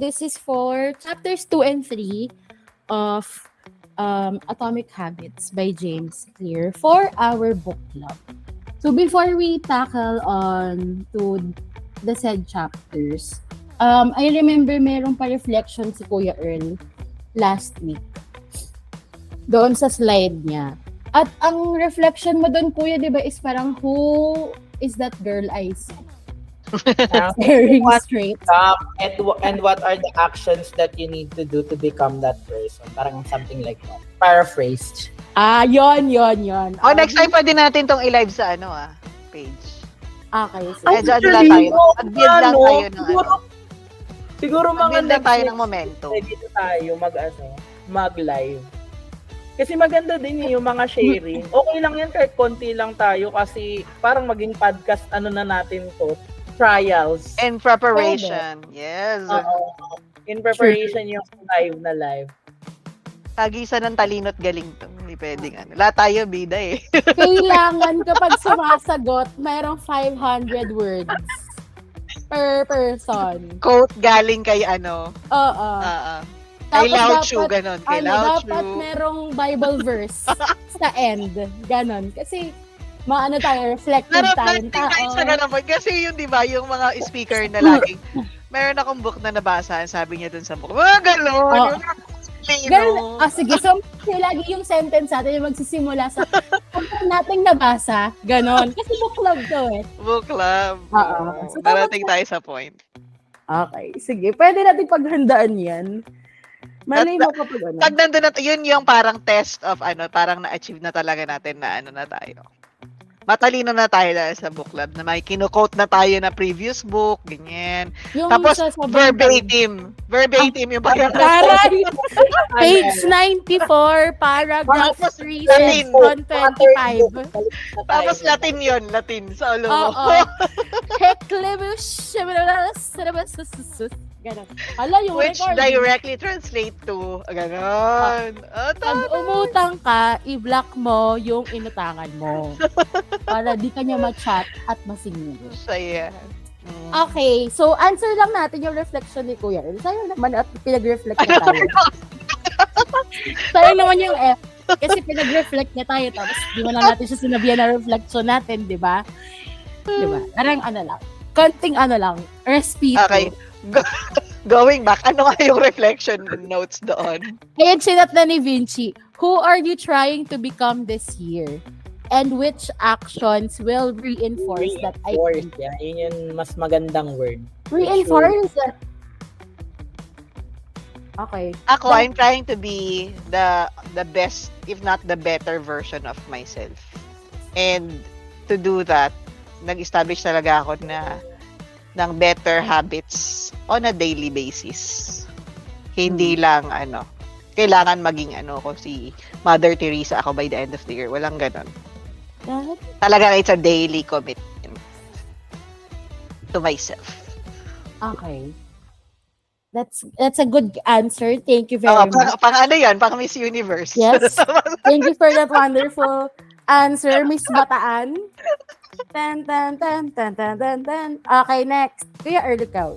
this is for chapters 2 and 3 of Atomic Habits by James Clear for our book club. So before we tackle on to the said chapters, I remember merong pa reflection si Kuya Earl last week doon sa slide niya. At ang reflection mo doon, Kuya, di ba, is parang, who is that girl I see? Staring straight. And what are the actions that you need to do to become that person? Parang something like that. Paraphrased. Yon. Next time pwede natin tong i-live sa page. Okay. So, Medyo lang tayo. Mag-build lang tayo ng Siguro mga mag-build lang tayo ng momentum. Dito tayo mag-live. Kasi maganda din yung mga sharing. Okay lang yan kahit konti lang tayo kasi parang maging podcast na natin to. Trials. In preparation. Yes. In preparation yung live na live. Tagisan ng talino't galing to. Hindi pwedeng Lahat tayo bida eh. Kailangan kapag sumasagot, mayroong 500 words per person. Quote galing kay Oo. Kay Lao Chu, ganon. Kay Lao Chu. Dapat merong Bible verse sa end. Ganon. Kasi, reflective tayo sa ganon. Kasi yung, di ba, yung mga speaker na laging, meron akong book na nabasahan, sabi niya dun sa book, ganon. Ganon. Sige. So, lagi yung sentence natin yung magsisimula sa kung nating nabasa. Ganon. Kasi book club to eh. Book club. So, darating tayo sa point. Okay. Sige. Pwede natin paghandaan yan. Malay mo kapag Pag nandun na, yun yung parang test of parang na-achieve na talaga natin na na tayo. Matalino na tayo dahil sa book club na may kinu-quote na tayo na previous book, ganyan. Yung tapos verbatim yung Taray! Page 94, paragraph 3, section 25. Tapos Latin yun, Latin sa ulo mo. Heclemus, ganon. Yung which recording. Directly translate to, ganon. Pag umutang ka, i-block mo yung inutangan mo. Para di ka niya ma-chat at masingil. Saya. Okay, so answer lang natin yung reflection ni Kuya. Sayang naman at pinag-reflect na tayo. Sayang naman yung F. Kasi pinag-reflect na tayo tapos di man natin siya sinabihan na reflection natin, di ba? Di ba? Parang lang. Konting lang. Respito. Okay. Going back, ano nga yung reflection notes doon? Ayan, sinat na ni Vinci. Who are you trying to become this year? And which actions will reinforce that idea? Yeah, yun yung mas magandang word. Reinforce? Okay. Ako, I'm trying to be the best, if not the better version of myself. And to do that, nag-establish talaga ako ng better habits on a daily basis. Hindi lang kailangan maging ko si Mother Teresa ako by the end of the year. Walang ganon. Talaga it's a daily commitment to myself. Okay. That's a good answer. Thank you very much. Pang yan? Pang Miss Universe. Yes. Thank you for that wonderful answer, Miss Bataan. Tan. Okay, next. Kuya Earl, ikaw.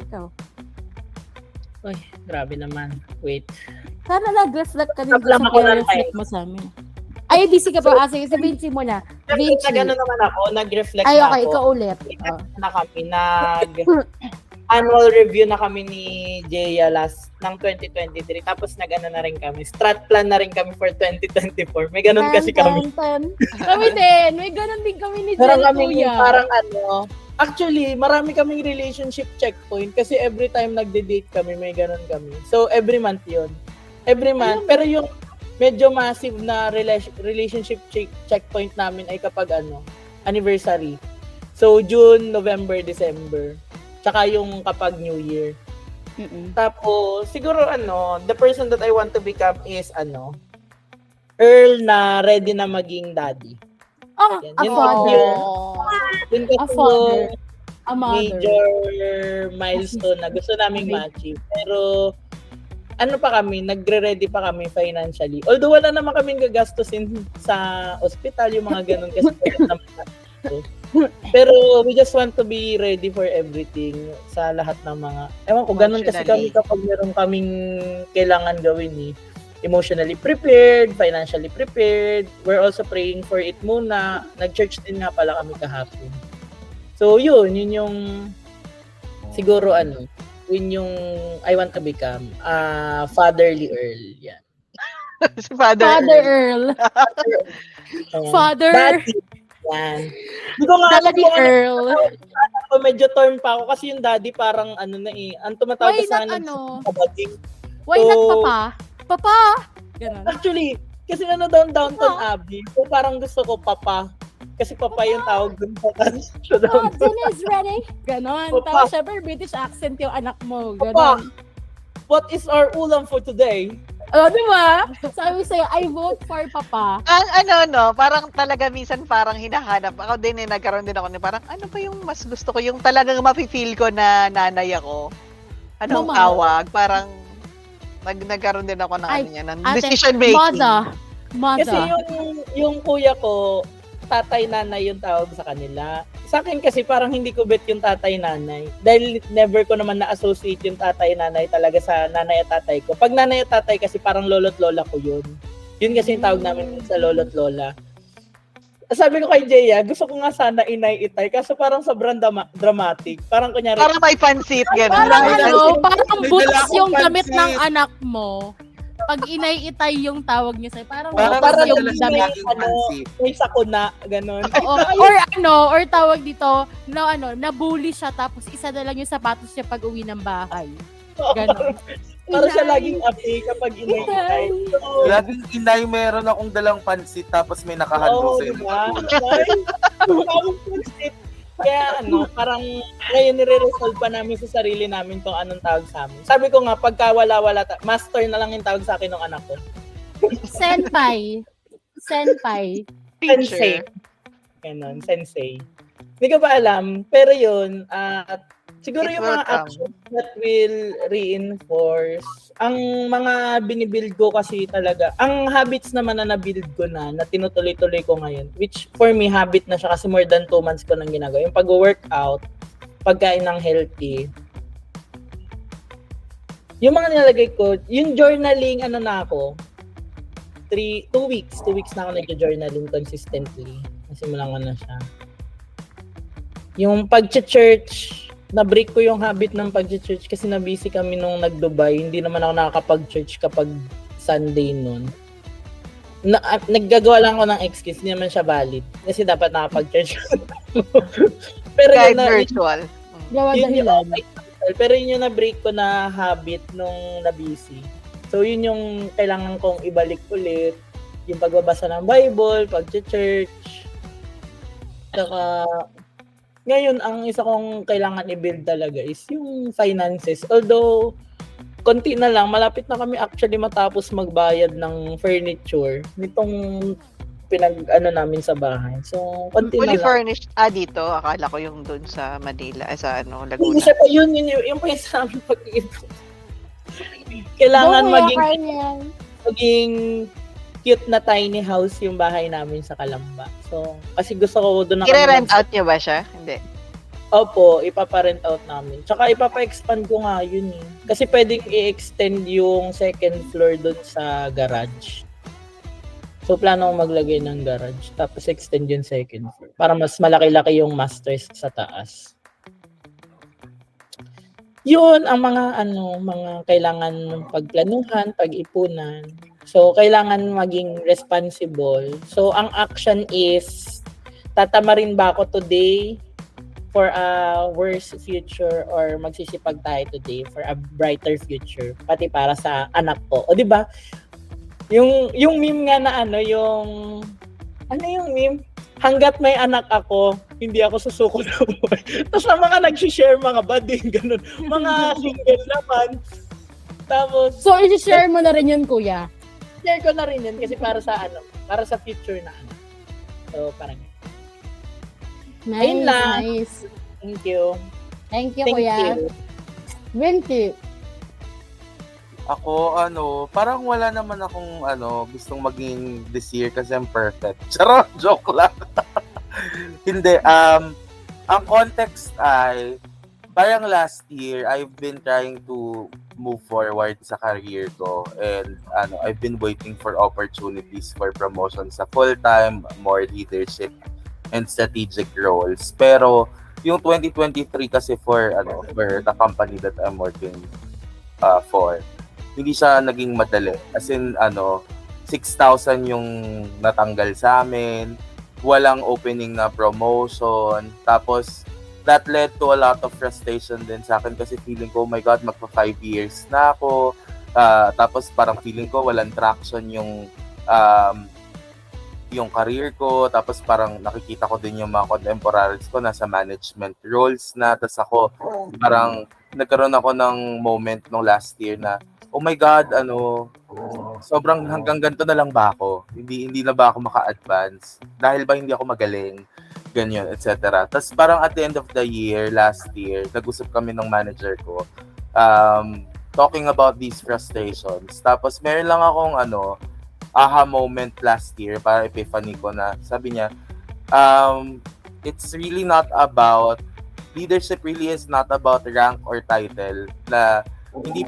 Uy, grabe naman. Wait. Sana nag-reflect ka din sa reflect mo sa amin. Ay, busy ka pa. Sige, sabihin mo na. Vinci. Nag-ano naman ako, nag-reflect na ako. Ay, okay, ikaw ulit. Na kami, annual review na kami ni Jaya ng 2023. Tapos nag-ano na rin kami. Strat plan na rin kami for 2024. May ganun kasi kami. Kami din. May ganun din kami ni Jaya. Parang actually, marami kaming relationship checkpoint kasi every time nagde-date kami, may ganun kami. So, every month yun. Every month. Pero yung medyo massive na relationship checkpoint namin ay kapag anniversary. So, June, November, December. Tsaka yung kapag New Year. Tapos, siguro the person that I want to become is Earl na ready na maging daddy. A father. Yun kasi A father. A mother. Major milestone na gusto naming ma-achieve. Pero, nagre-ready pa kami financially. Although wala naman kaming gagastusin sa ospital, yung mga ganun kasi Pero we just want to be ready for everything sa lahat ng mga, ewan ko, ganun kasi kami Emotionally. kapag meron kaming kailangan gawin emotionally prepared, financially prepared. We're also praying for it muna. Nag-church din nga pala kami kahapon. So yun yung siguro yun yung I want to become fatherly Earl. Yan. Si Father Father Earl. Earl. Ayan. Father. Daddy. Yan. Hindi ko nga alam Daddy kung ano Earl. ako, medyo torn pa ako kasi yung daddy parang ang tumatawag Why sa not akin ano? Why not papa? Papa! Ganun. Actually, kasi downtown Abbey. So parang gusto ko papa. Kasi papa yung tawag dun sa Oh, downtown. dinner is ready. Ganon. Papa. Tapos syempre British accent yung anak mo. Papa, Ganon. what is our ulam for today? Oh, di ba? Sabi sa'yo, I vote for papa. Ang parang talaga minsan parang hinahanap. Ako din nagkaroon din ako parang ano pa yung mas gusto ko, yung talagang mafe-feel ko na nanay ako. Anong Mama. tawag? Parang nagkaroon din ako ng Ay, ng ate, decision making. Mother. Kasi yung kuya ko, tatay nanay yung tawag sa kanila. Sa akin kasi parang hindi ko bet yung tatay nanay. Dahil never ko naman na-associate yung tatay nanay talaga sa nanay at tatay ko. Pag nanay at tatay kasi parang lolo't lola ko yun. Yun kasi yung tawag namin sa lolo't lola. Sabi ko kay Jeya, gusto ko nga sana inay itay kaso parang sobrang dramatic. Parang kunyari, Parang may pansit, gano'n. Parang May boots dala akong yung damit pansit. ng anak mo. Pag inay-itay yung tawag niya sa'yo, parang Parang boots parang yung dala damit, damit. yung pansit. may sakuna, ganun. Or tawag dito, nabully siya tapos isa na lang yung sapatos niya pag uwi ng bahay. Ganon. Parang siya Inay. laging api kapag inay itay. So, Laging inay, meron akong dalang pansit tapos may nakahando sa'yo. diba? Kaya parang ngayon nire-resolve pa namin sa sarili namin kung anong tawag sa amin. Sabi ko nga, pagka wala, master na lang yung tawag sa akin ng anak ko. Senpai. Senpai. Sensei. Ganon, sensei. Hindi ko pa alam, pero yun, siguro It yung will mga come. actions that will reinforce, ang mga binibuild ko kasi talaga, ang habits naman na nabuild ko na tinutuloy-tuloy ko ngayon, which for me, habit na siya kasi more than 2 months ko nang ginagawa. Yung pag-workout, pagkain ng healthy, yung mga nilalagay ko, yung journaling, na ako, 2 weeks na ako nag-journaling consistently. Nasimulan ko na siya. Yung pag-church, na-break ko yung habit ng pag-church kasi na-busy kami nung nag-Dubai. Hindi naman ako nakakapag-church kapag Sunday nun. Naggagawa lang ako ng excuse, hindi naman siya valid. Kasi dapat nakapag-church. Pero Kahit yun na, virtual. Gawa yun yung dahilan. pero yun yung na-break ko na habit nung na-busy. So yun yung kailangan kong ibalik ulit. Yung pagbabasa ng Bible, pag-church. Saka ngayon, ang isa kong kailangan i-build talaga is yung finances. Although, konti na lang, malapit na kami actually matapos magbayad ng furniture nitong namin sa bahay. So, konti na Fully lang. furnished. Dito. Akala ko yung dun sa Manila. Sa Yung Laguna. isa pa yung pa yung sa amin pag-iipon. Kailangan maging cute na tiny house yung bahay namin sa Calamba. So, kasi gusto ko doon na I-rent out niyo ba siya? Hindi. Opo, ipapa-rent out namin. Tsaka ipapa-expand ko nga yun eh. Kasi pwedeng i-extend yung second floor doon sa garage. So, plano ko maglagay ng garage. Tapos extend yung second floor. Para mas malaki-laki yung masters sa taas. Yun ang mga kailangan pagplanuhan, pag-ipunan. So, kailangan maging responsible. So, ang action is, tatama rin ba ako today for a worse future or magsisipag tayo today for a brighter future, pati para sa anak ko. O, di ba? Yung meme nga na yung meme? Hanggat may anak ako, hindi ako susuko na buhay. Tapos na mga nag-share, mga bading, ganun. Mga single naman. Tapos, So, i-share mo na rin yun, kuya. share ko na rin yun kasi para sa future na anak. So, parang Ayun lang. Nice. thank you. Thank you, Thank kuya. you. Vinci. Ako, parang wala naman akong, gustong maging this year kasi I'm perfect. Charot, joke lang. Hindi, ang context ay, parang last year, I've been trying to move forward sa career ko and I've been waiting for opportunities for promotion sa full-time, more leadership and strategic roles. Pero yung 2023 kasi for the company that I'm working for, hindi siya naging madali. As in 6,000 yung natanggal sa amin, walang opening na promotion, tapos that led to a lot of frustration din sa akin kasi feeling ko, oh my God, magpa 5 years na ako. Tapos parang feeling ko walang traction yung career ko. Tapos parang nakikita ko din yung mga contemporaries ko nasa management roles na. Tapos ako, parang nagkaroon ako ng moment nung last year na, oh my God, sobrang hanggang ganito na lang ba ako? Hindi na ba ako maka-advance? Dahil ba hindi ako magaling? Ganyan, etc. Tapos parang at the end of the year, last year, nag-usap kami ng manager ko, talking about these frustrations. Tapos meron lang akong aha moment last year, para epiphany ko na, sabi niya, it's really not about, leadership really is not about rank or title, na hindi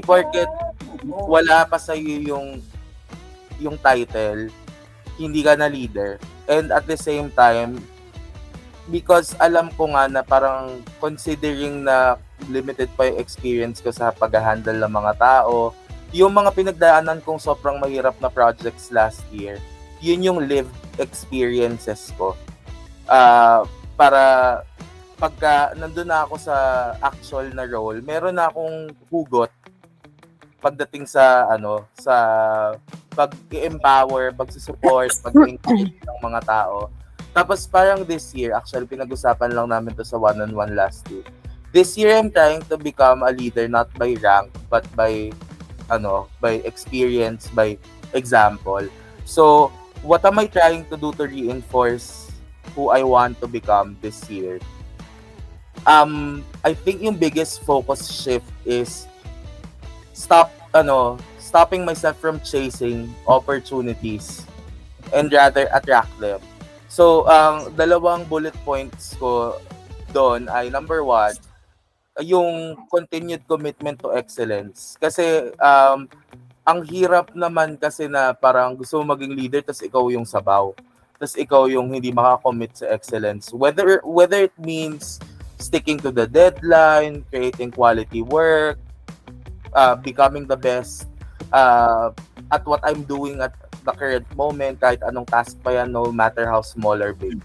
porket wala pa sa'yo yung title, hindi ka na leader. And at the same time, because alam ko nga na parang considering na limited pa yung experience ko sa pag-handle ng mga tao, yung mga pinagdaanan kong sobrang mahirap na projects last year, yun yung lived experiences ko. Para pagka nandun na ako sa actual na role, meron na akong hugot pagdating sa sa pag-empower, pag-support, pag-encourage ng mga tao. Tapos parang this year, actually pinag-usapan lang namin to sa one-on-one last week. This year I'm trying to become a leader not by rank but by experience, by example. So, what am I trying to do to reinforce who I want to become this year? I think yung biggest focus shift is stopping myself from chasing opportunities and rather attract them. So, dalawang bullet points ko doon ay number 1, yung continued commitment to excellence. Kasi ang hirap naman kasi na parang gusto mo maging leader tapos ikaw yung sabaw. Tapos ikaw yung hindi makakommit sa excellence. Whether it means sticking to the deadline, creating quality work, becoming the best at what I'm doing at the current moment, kahit anong task pa yan, no matter how small or big.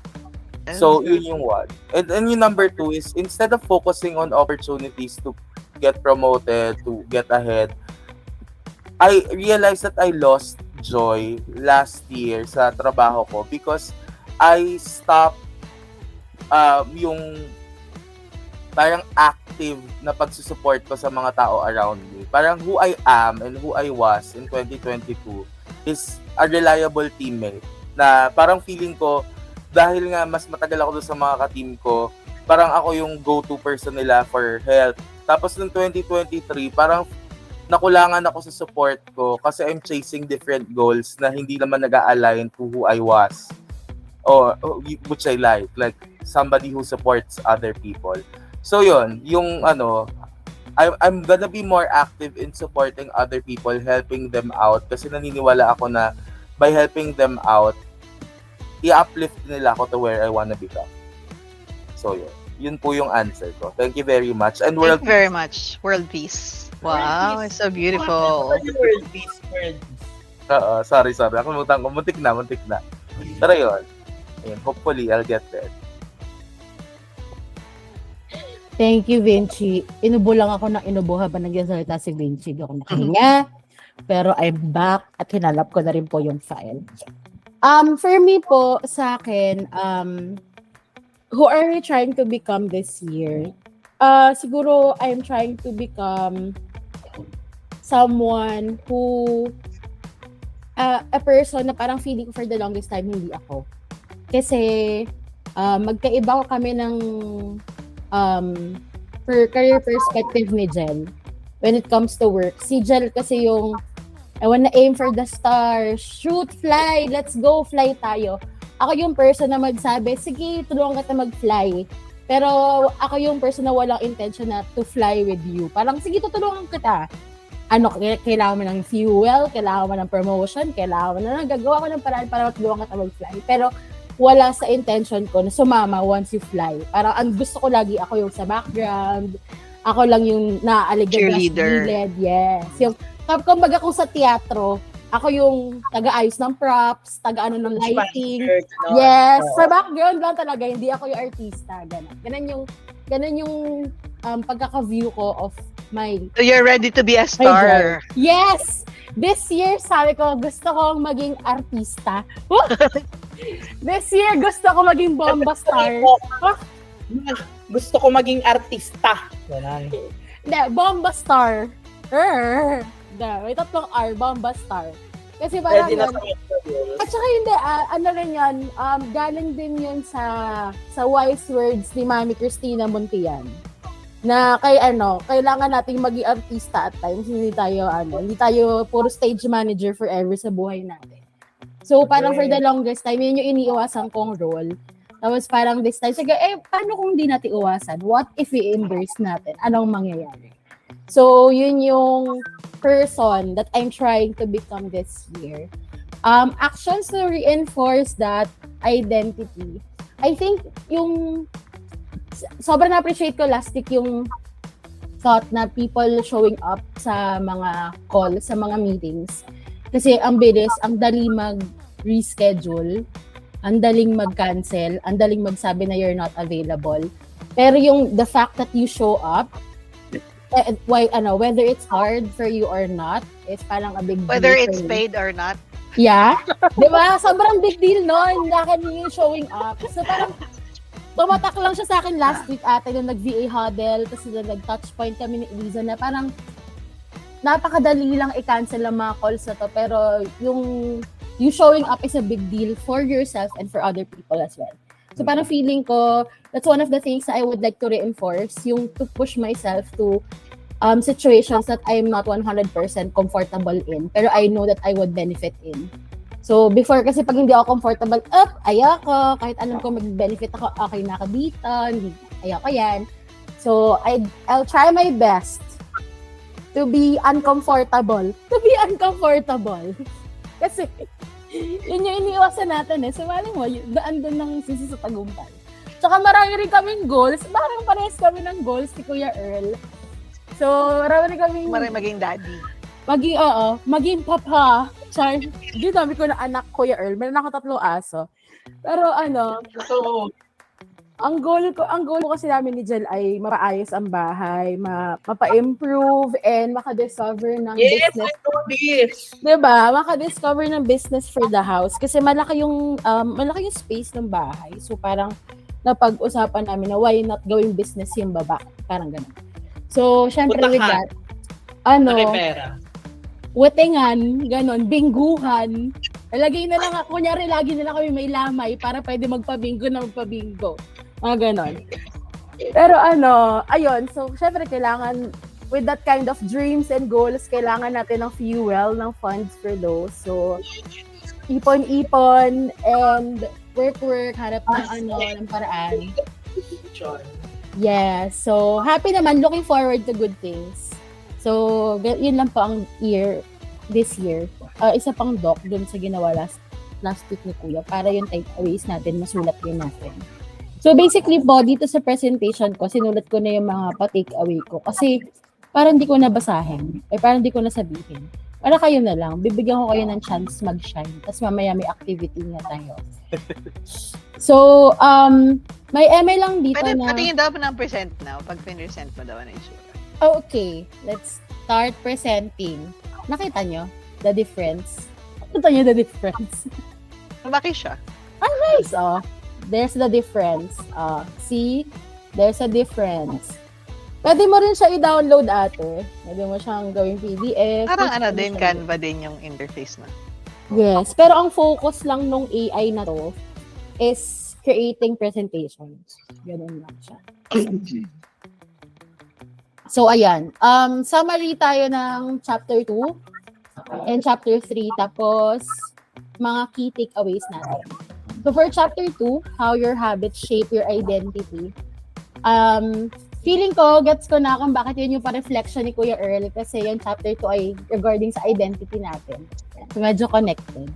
So, yun yung one. And yung number 2 is, instead of focusing on opportunities to get promoted, to get ahead, I realized that I lost joy last year sa trabaho ko because I stopped yung parang active na pagsusupport ko sa mga tao around me. Parang who I am and who I was in 2022 is a reliable teammate. Na parang feeling ko, dahil nga mas matagal ako doon sa mga ka-team ko, parang ako yung go-to person nila for help. Tapos noong 2023, parang nakulangan ako sa support ko kasi I'm chasing different goals na hindi naman nag-a-align to who I was. Or which I like somebody who supports other people. So yun, yung I'm gonna be more active in supporting other people, helping them out kasi naniniwala ako na by helping them out, i-uplift nila ako to where I wanna become. So yun. Yun po yung answer ko. Thank you very much. And Thank you very much. World peace. Wow, World it's so beautiful. World peace. Sorry. Nakalimutan ko. Muntik na. Pero yun. Ayun, hopefully, I'll get there. Thank you, Vinci. Inubo lang ako ng inubo habang nagsasalita si Vinci. Hindi ako nakahinga. Pero I'm back at hinalap ko na rin po yung file. For me po, sa akin, who are we trying to become this year? Siguro, I'm trying to become someone who, a person na parang feeling ko for the longest time, hindi ako. Kasi, magkaiba ko kami ng career perspective ni Jel when it comes to work. Si Jel kasi yung, I wanna aim for the stars, shoot, fly, let's go, fly tayo. ako yung person na magsabi, sige, tulungan kita mag-fly. Pero ako yung person na walang intention na to fly with you. Parang, sige, tutulungan kita. Kailangan mo ng fuel, kailangan mo ng promotion, kailangan mo na gagawa ko ng paraan para matulungan kita mag-fly. Pero wala sa intention ko na sumama once you fly. Parang ang gusto ko lagi ako yung sa background. Ako lang yung naaaligid na gilid. Yes. Yung, kumbaga kung sa teatro, ako yung taga-ayos ng props, taga-ano ng lighting. Yes, sa background lang talaga, hindi ako yung artista. Ganun yung pagkaka-view ko of my... So you're ready to be a star. Yes! This year, sabi ko, gusto kong maging artista. This year, gusto ko maging bomba star. Gusto ko maging artista. Ganun. Hindi, bomba star. May tatlong R, bomba star. Kasi parang Ready na yun. sa At saka hindi, ano rin yun, galing din yun sa wise words ni Mami Cristina Montian. Na kailangan nating maging artista at times, hindi tayo puro stage manager forever sa buhay natin. So parang for the longest time, yun yung iniiwasan kong role. Tapos parang this time, sige, paano kung hindi natin iwasan? What if i-embrace natin? Anong mangyayari? So, yun yung person that I'm trying to become this year. Actions to reinforce that identity. I think sobrang na-appreciate ko last week yung thought na people showing up sa mga calls, sa mga meetings. Kasi ang bilis, ang dali mag-reschedule, ang daling mag-cancel, ang daling magsabi na you're not available. Pero yung the fact that you show up, whether it's hard for you or not, is parang a big deal. Whether it's paid or not. Yeah. Diba? Sobrang big deal nun. Lakan yung showing up. So parang, tumatak lang siya sa akin last week ate nung nag-VA huddle, tapos nag-touch point kami ni Eliza na parang napakadali lang i-cancel ang mga calls na to, pero yung showing up is a big deal for yourself and for other people as well. So parang feeling ko, that's one of the things that I would like to reinforce, yung to push myself to situations that I am not 100% comfortable in, pero I know that I would benefit in. So before kasi pag hindi ako comfortable, ayoko, kahit alam ko mag-benefit ako, okay na ako dito, hindi, ayoko yan. So I'll try my best to be uncomfortable. Kasi yun yung iniiwasan natin eh. So mali mo, daan doon ng sisi sa tagumpay. Tsaka marami rin kaming goals. Parang parehas kami ng goals ni Kuya Earl. So marami rin kaming... Maging daddy. Maging papa. Char, di dami ko na anak, Kuya Earl. Meron ako 3 aso. Pero So, ang goal ko kasi namin ni Jel ay mapaayos ang bahay, mapa-improve, and maka-discover ng business. I do this. Diba? Maka-discover ng business for the house. Kasi malaki yung space ng bahay. So parang napag-usapan namin na why not gawing business yung baba. Parang ganun. So, syempre with that, Pera. wetengan, ganon, bingguhan. Lagay na lang ako, kunyari lagi na lang kami may lamay para pwede magpabingo. Mga ganon. Pero ayun, so syempre kailangan, with that kind of dreams and goals, kailangan natin ng fuel, ng funds for those. So, ipon-ipon and work, hanap ng paraan. Yes, so happy naman, looking forward to good things. So, yun lang po ang this year. Isa pang doc dun sa ginawa last week ni Kuya para yung takeaways natin, masulat din natin. So, basically po, dito sa presentation ko, sinulat ko na yung mga pa-takeaway ko kasi parang hindi ko nabasahin. Parang hindi ko nasabihin. Para kayo na lang, bibigyan ko kayo ng chance mag-shine. Tapos mamaya may activity nga tayo. So, may email lang dito Pwede, na... patingin daw ng present now. Pag pinresent mo daw na issue. Okay, let's start presenting. Nakita nyo the difference? Nakita nyo the difference? Bakit siya? Nice, oh. There's the difference. See? There's a difference. Pwede mo rin siya i-download ate. Pwede mo siyang gawing PDF. Parang din, Canva din yung interface na. Yes, pero ang focus lang nung AI na to is creating presentations. Ganun lang siya. So, ayan. Summary tayo ng chapter 2 and chapter 3. Tapos, mga key takeaways natin. So for chapter 2, how your habits shape your identity. Feeling ko, gets ko na kung bakit yun yung pa-reflection ni Kuya Earl kasi yung chapter 2 ay regarding sa identity natin. So medyo connected.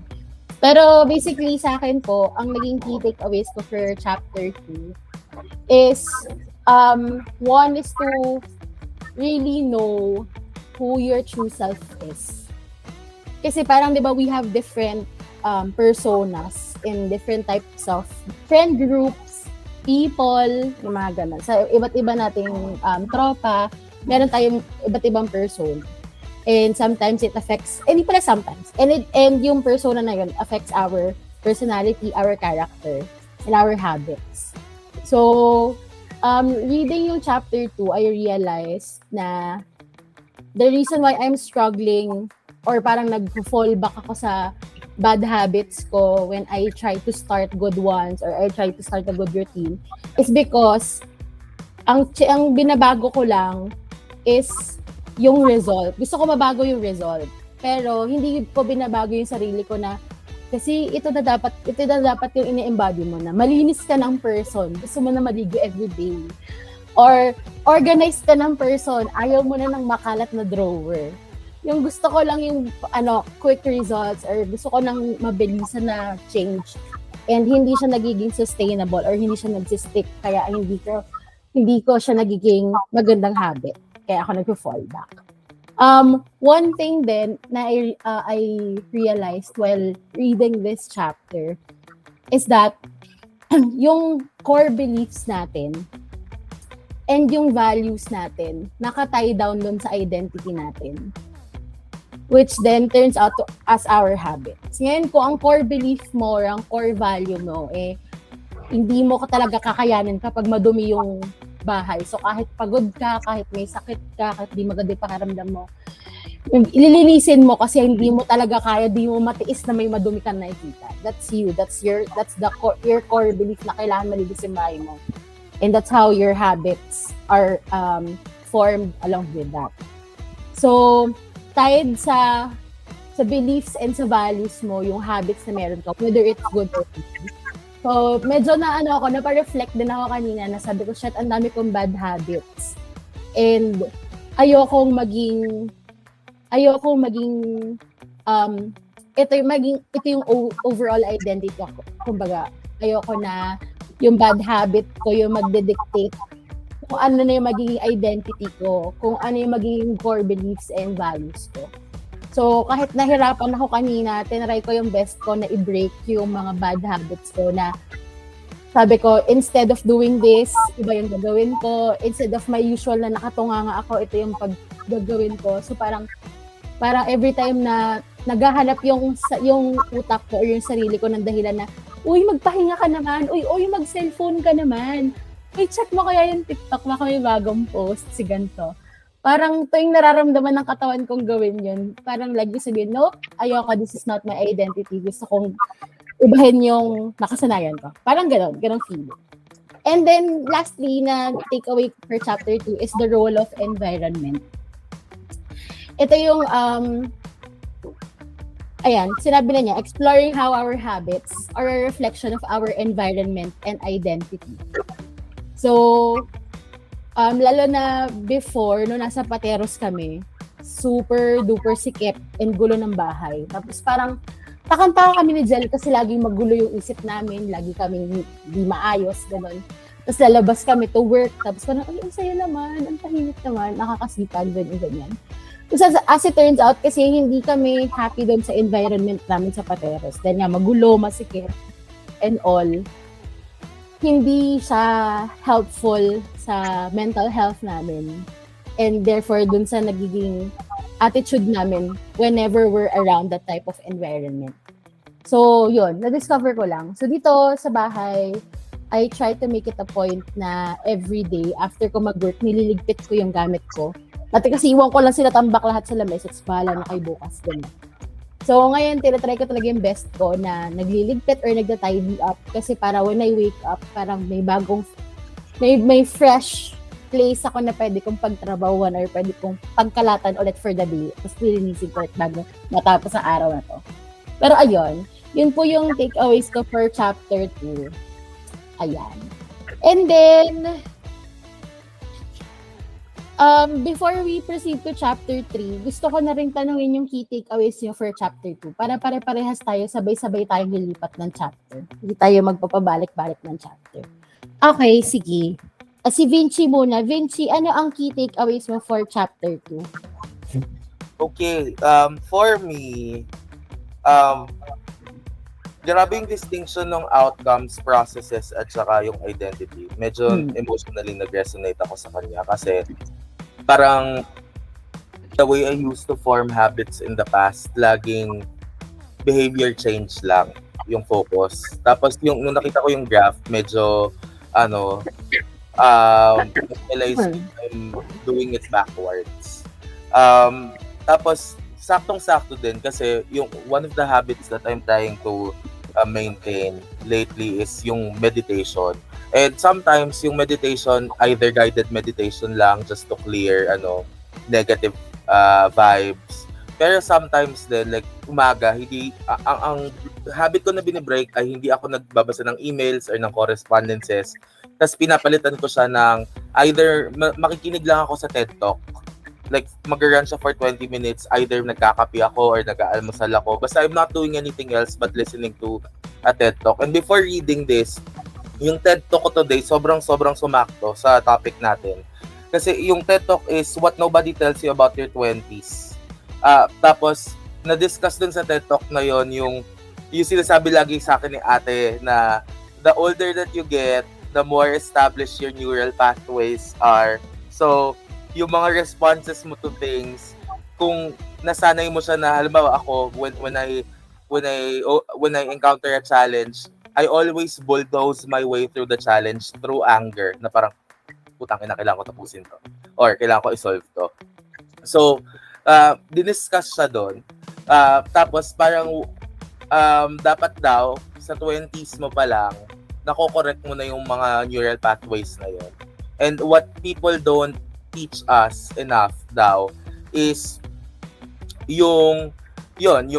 Pero basically sa akin po, ang naging key takeaways ko for chapter 2 is one is to really know who your true self is. Kasi parang 'di ba we have different personas in different types of friend groups, people, yung mga ganun. Sa iba't iba nating tropa, meron tayong iba't ibang person. And sometimes it affects, hindi pala sometimes, and yung persona na yun affects our personality, our character, and our habits. So, reading yung chapter 2, I realized na the reason why I'm struggling or parang nag-fall back ako sa bad habits ko when I try to start good ones or I try to start a good routine is because ang binabago ko lang is yung result. Gusto ko mabago yung result. Pero hindi ko binabago yung sarili ko na kasi ito na dapat yung ini-embody mo na. Malinis ka ng person. Gusto mo na maligo everyday. Or organized ka ng person. Ayaw mo na ng makalat na drawer. Yung gusto ko lang yung quick results or gusto ko nang mabilisan na change. And hindi siya nagiging sustainable or hindi siya nagsistick. Kaya hindi ko siya nagiging magandang habit. Kaya ako nag-fall back. One thing then na I realized while reading this chapter is that yung core beliefs natin and yung values natin naka-tie down dun sa identity natin. Which then turns out to as our habits. Ngayon ko ang core belief mo or ang core value mo hindi mo talaga kakayanin kapag madumi yung bahay. So kahit pagod ka, kahit may sakit ka, kahit di maganda yung pakiramdam mo, ililinisin mo kasi hindi mo talaga kaya, di mo matiis na may madumi kang nakikita. That's you. That's your core belief na kailangan malinis yung bahay mo. And that's how your habits are formed along with that. So, tied sa beliefs and sa values mo, yung habits na meron ka, whether it's good or bad. So, medyo napareflect din ako kanina na sabi ko, shit, ang dami kong bad habits. And ayokong maging ito yung overall identity ko. Kumbaga, ayoko na yung bad habit ko yung magde-dictate kung ano na yung magiging identity ko, kung ano yung magiging core beliefs and values ko. So, kahit nahirapan ako kanina, tinry ko yung best ko na i-break yung mga bad habits ko na sabi ko, instead of doing this, iba yung gagawin ko. Instead of my usual na nakatunganga ako, ito yung paggagawin ko. So, parang every time na naghahanap yung utak ko or yung sarili ko ng dahilan na, uy, magpahinga ka naman. Uy, mag-cellphone ka naman. Uy, check mo kaya yung TikTok, baka may bagong post, si ganito. Parang tuwing nararamdaman ng katawan kong gawin yun, parang lagi sabihin, no, ayoko, this is not my identity. Gusto kong ibahin yung nakasanayan ko. Parang ganun feeling. And then, lastly, na takeaway for chapter 2 is the role of environment. Ito yung, sinabi na niya, exploring how our habits are a reflection of our environment and identity. So, lalo na before, no nasa Pateros kami, super duper sikip and gulo ng bahay. Tapos parang takang-taka kami ni Jel kasi laging magulo yung isip namin, lagi kami di maayos, gano'n. Tapos lalabas kami to work, tapos parang, ay, ang saya naman, ang tahimik naman, nakakasipag, ganyan. Tapos as it turns out, kasi hindi kami happy doon sa environment namin sa Pateros. Dahil nga magulo, masikip, and all. Hindi siya helpful sa mental health namin. And therefore, dun sa nagiging attitude namin whenever we're around that type of environment. So, yun. Na-discover ko lang. So, dito sa bahay, I try to make it a point na every day, after ko mag-work, nililigpit ko yung gamit ko. Dati kasi iwan ko lang sila tambak lahat sa lamesa. Bahala na kay bukas. Ganun. So, ngayon, tinatry ko talaga yung best ko na nagliligpit or nagda-tidy up kasi para when I wake up, parang may fresh place ako na pwede kong pagtrabahuan or pwede kong pagkalatan ulit for the day. Tapos lilinisin ko ulit bago matapos ang araw na to. Pero ayun, yun po yung takeaways ko for chapter 2. Ayan. And then, before we proceed to chapter 3, gusto ko na rin tanungin yung key takeaways nyo for chapter 2 para pare-parehas tayo, sabay-sabay tayong lilipat ng chapter. Hindi tayo magpapabalik-balik ng chapter. Okay, sige. Si Vinci muna. Vinci, ano ang key takeaways mo for chapter 2? Okay, for me, grabe yung distinction ng outcomes, processes, at saka yung identity. Medyo emotionally nag-resonate ako sa kanya kasi parang the way I used to form habits in the past, laging behavior change lang yung focus. Tapos nung nakita ko yung graph, medyo realize I'm doing it backwards. Tapos saktong-sakto din kasi yung one of the habits that I'm trying to maintain lately is yung meditation. And sometimes yung meditation, either guided meditation lang just to clear negative vibes. Pero sometimes din, like umaga, hindi ang habit ko na binibreak ay hindi ako nagbabasa ng emails or ng correspondences. Tapos pinapalitan ko siya ng either makikinig lang ako sa TED Talk. Like mag-run siya for 20 minutes, either nagkakape ako or nag-aalmusal ako. Basta I'm not doing anything else but listening to a TED Talk. And before reading this, yung TED Talk ko today, sobrang sumakto sa topic natin. Kasi yung TED Talk is what nobody tells you about your 20s. Tapos, na-discuss dun sa TED Talk na yon yung sinasabi lagi sa akin ni ate na the older that you get, the more established your neural pathways are. So, yung mga responses mo to things, kung nasanay mo siya na, halimbawa ako, when I encounter a challenge, I always bulldoze my way through the challenge through anger, na parang, putang ina, kailangan ko tapusin to. Or kailangan ko isolve to. So, diniscuss siya doon. Tapos parang, dapat daw, sa 20s mo pa lang, nako-correct mo na yung mga neural pathways na yun. And what people don't teach us enough daw is yung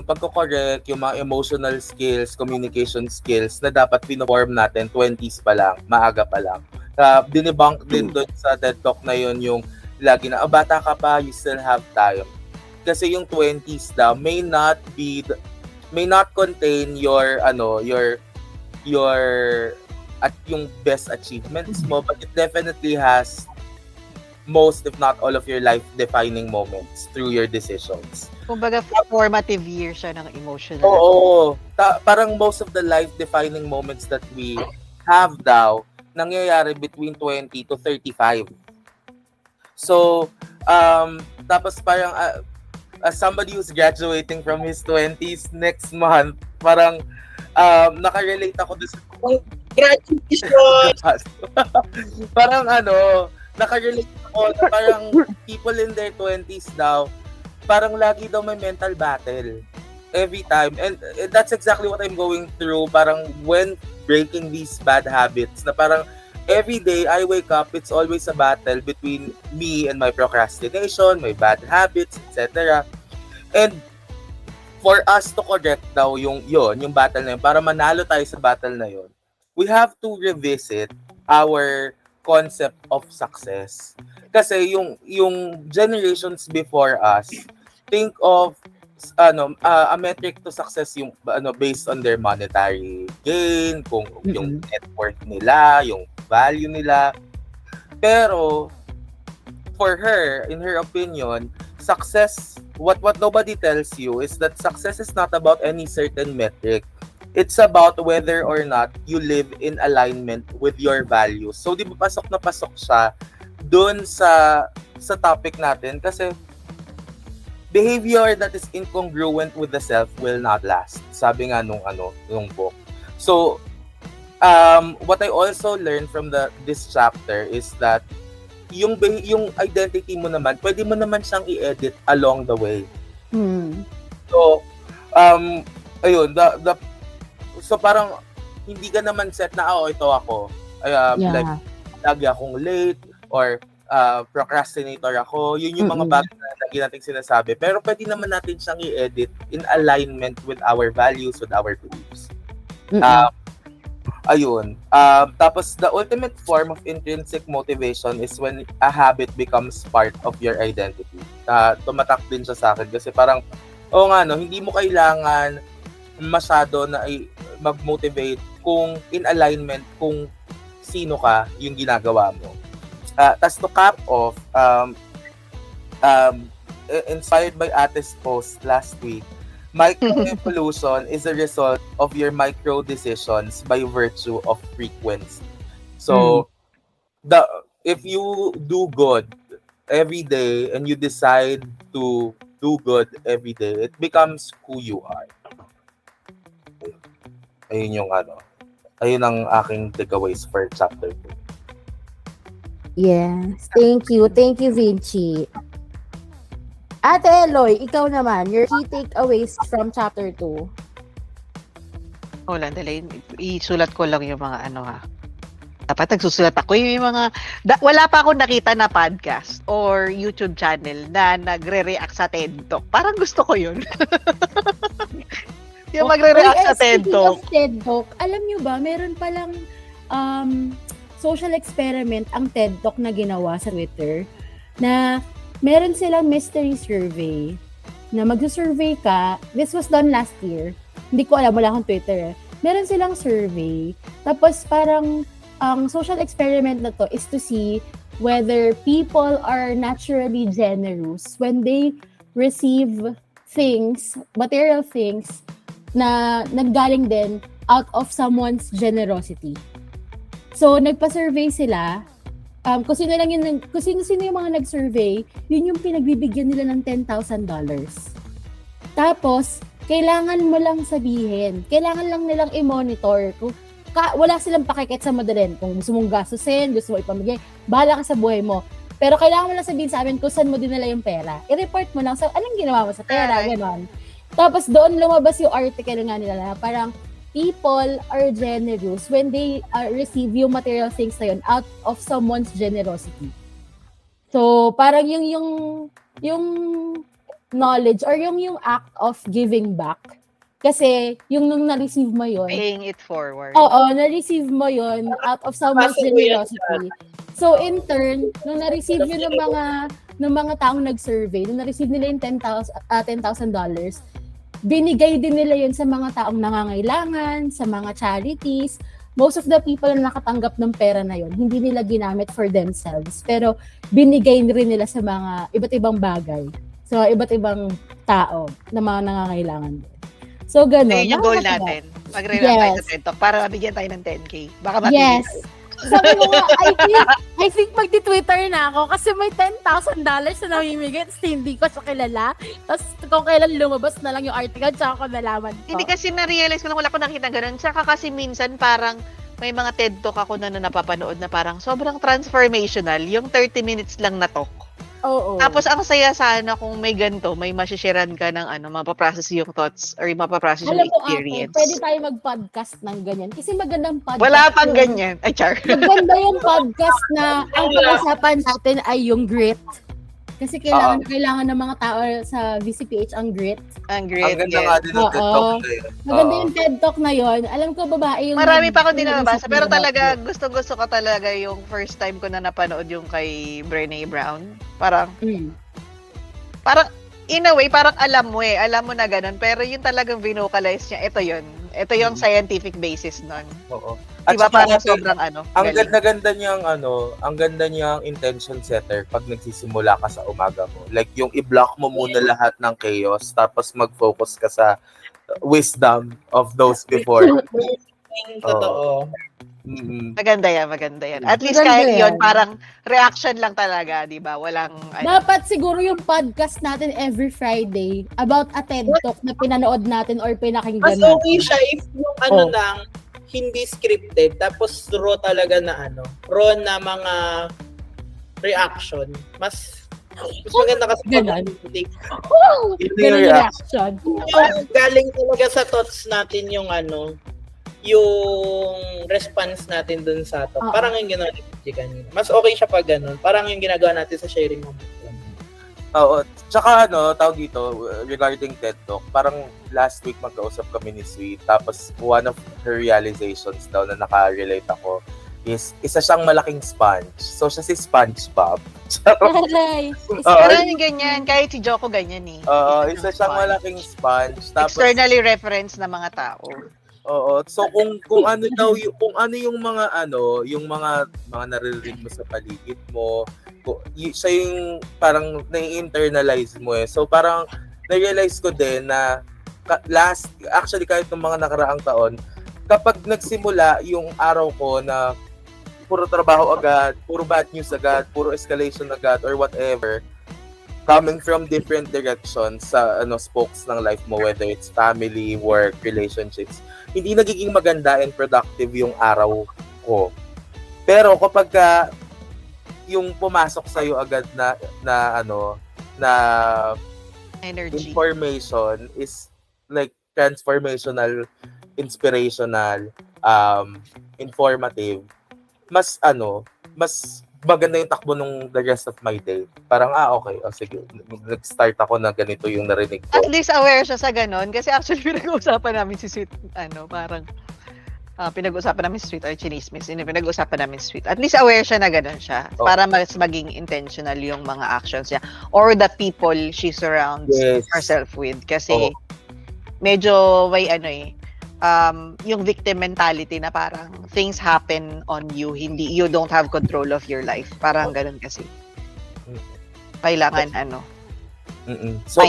pagko-correct, yung mga emotional skills, communication skills na dapat pino-form natin 20s pa lang, maaga pa lang. Dinebunk din doon sa TED Talk na yun yung lagi na, bata ka pa, you still have time. Kasi yung 20s daw may not contain your at yung best achievements mo, but it definitely has most, if not all, of your life-defining moments through your decisions. Kumbaga, formative year siya ng emotional. Oo. Parang most of the life-defining moments that we have daw, nangyayari between 20 to 35. So, tapos parang, as somebody who's graduating from his 20s next month, parang, nakarelate ako doon sa... Graduation! Parang nakarelate ako na parang people in their 20s daw, parang lagi daw may mental battle every time. And that's exactly what I'm going through, parang when breaking these bad habits, na parang every day I wake up, it's always a battle between me and my procrastination, my bad habits, etc. And for us to correct daw yung battle na yun, para manalo tayo sa battle na yun, we have to revisit our concept of success. Kasi yung generations before us think of a metric to success yung based on their monetary gain, kung yung net worth nila, yung value nila. Pero for her, in her opinion, success, what nobody tells you is that success is not about any certain metric. It's about whether or not you live in alignment with your values. So, di ba pasok na pasok siya dun sa topic natin kasi behavior that is incongruent with the self will not last. Sabi nga nung book. So, what I also learned from this chapter is that yung identity mo naman, pwede mo naman siyang i-edit along the way. So, ayun, so parang hindi ka naman set na, ito ako. Like, lagi akong late or procrastinator ako. Yun yung mga bagay na lagi nating sinasabi. Pero pwede naman natin siyang i-edit in alignment with our values, with our beliefs. Ayun. Tapos, the ultimate form of intrinsic motivation is when a habit becomes part of your identity. Tumatak din siya sa akin kasi parang, hindi mo kailangan masyado na mag-motivate kung in alignment kung sino ka yung ginagawa mo. Tapos to cap off, inspired by Ate's post last week, microevolution is a result of your micro decisions by virtue of frequency. So, if you do good every day and you decide to do good every day, it becomes who you are. Ayun ang aking takeaways for chapter 2. Yes. Thank you, Vinci. Ate Eloy, ikaw naman, your key takeaways from chapter 2. Wala, dali. Isulat ko lang yung mga Dapat nagsusulat ako yung mga... wala pa akong nakita na podcast or YouTube channel na nagre-react sa TED Talk. Parang gusto ko yun. Yung magre-react sa TED Talk. Speaking of TED Talk, alam nyo ba, meron palang social experiment ang TED Talk na ginawa sa Twitter na meron silang mystery survey na magsusurvey ka. This was done last year. Hindi ko alam, wala akong Twitter. Meron silang survey. Tapos parang ang social experiment na to is to see whether people are naturally generous when they receive things, material things, na naggaling din out of someone's generosity. So, nagpa-survey sila. Kung sino yung mga nag-survey, yun yung pinagbibigyan nila ng $10,000. Tapos, kailangan mo lang sabihin, kailangan lang nilang i-monitor kung wala silang pakikit sa madalin. Kung gusto mong gastusin, gusto mo ipamigay, bahala ka sa buhay mo. Pero kailangan mo lang sabihin sa amin kung saan mo dinala yung pera. I-report mo lang sa anong ginawa mo sa pera, gano'n. Tapos doon lumabas yung article nga nila na parang people are generous when they receive yung material things na yun out of someone's generosity. So, parang yung knowledge or yung act of giving back. Kasi yung nung na-receive mo yun, paying it forward. Oo, na-receive mo yun out of someone's generosity. So, in turn, nung na-receive yun ng mga taong nag-survey, nung na-receive nila yung $10,000, binigay din nila yun sa mga taong nangangailangan, sa mga charities. Most of the people na nakatanggap ng pera na yun, hindi nila ginamit for themselves. Pero binigay rin nila sa mga iba't ibang bagay. So, iba't ibang tao na mga nangangailangan din. So, gano'n. Ayun yung goal natin. Mag-re-run tayo sa TED Talk para mabigyan tayo ng 10K. Baka mabigyan tayo. Sabi mo nga, I think magti-Twitter na ako kasi may $10,000 na namimigay at hindi ko siya kilala. Tapos kung kailan lumabas na lang yung article, tsaka ko nalaman to. Hindi kasi na-realize ko na wala ko nakita ganun. Tsaka kasi minsan parang may mga TED Talk ako na napapanood na parang sobrang transformational. Yung 30 minutes lang na talk. Oo. Tapos ang saya sana kung may ganito, may masisharean ka ng mapaprocess yung thoughts or mapaprocess yung experience. Pwede tayo mag-podcast ng ganyan. Kasi magandang podcast. Wala pang ganyan. Ay, char. Maganda yung podcast na ang pag-usapan natin ay yung grit. Kasi kailangan ng mga tao sa VCPH ang grit. Ang grit, ang ganda nga din ng TED Talk na yun. Maganda yung TED Talk na yun. Alam ko, babae yung... Marami pa akong dinabasa. Pero talaga, gusto ko talaga yung first time ko na napanood yung kay Brené Brown. Parang, in a way, parang alam mo na ganun. Pero yung talagang vocalize niya, ito yun. Ito yung scientific basis nun. Oo. Diba parang sobrang ang ganda niyang intention setter pag nagsisimula ka sa umaga mo. Like yung i-block mo muna lahat ng chaos tapos mag-focus ka sa wisdom of those before. Totoo. Maganda yan. At least kahit yun, parang reaction lang talaga, di ba? Walang... Dapat siguro yung podcast natin every Friday about a TED Talk na pinanood natin or pinakinggan natin. Mas okay siya if yung lang, hindi scripted, tapos raw talaga na raw na mga reaction. Mas maganda kasi ganun. Ganun yung reaction. Galing talaga sa thoughts natin yung yung response natin dun sa talk. Parang yung ginawa ni kanina. Mas okay siya pag ganun. Parang yung ginagawa natin sa sharing moment. Oo. Tsaka tawag dito, regarding TED Talk, parang last week magkausap kami ni Sweet, tapos one of her realizations daw na naka-relate ako is isa siyang malaking sponge. So, siya si SpongeBob. Aray. Parang ganyan, kahit si Joko ganyan eh. Isa siyang malaking sponge. Tapos, Externally reference na mga tao. oo. So kung ano daw kung ano yung mga yung mga naririnig mo sa paligid mo, siya yung parang nai-internalize mo eh. So parang na-realize ko din na actually kahit ng mga nakaraang taon, kapag nagsimula yung araw ko na puro trabaho agad, puro bad news agad, puro escalation agad or whatever, coming from different directions sa spokes ng life mo, whether it's family, work, relationships, hindi nagiging maganda and productive yung araw ko. Pero kapag yung pumasok sa iyo agad na Energy. information is like transformational, inspirational, informative, mas maganda yung takbo nung the rest of my day. Parang, okay, sige, nag-start ako na ganito yung narinig ko. At least aware siya sa ganun. Kasi actually, pinag-uusapan namin si Sweet, parang, pinag-uusapan namin si Sweet or Chinismis. Pinag-uusapan namin si Sweet. At least aware siya na ganun siya. Oh. Para mas maging intentional yung mga actions niya. Or the people she surrounds herself with. Kasi, medyo may yung victim mentality na parang things happen on you, you don't have control of your life. Parang ganun kasi. Kailangan So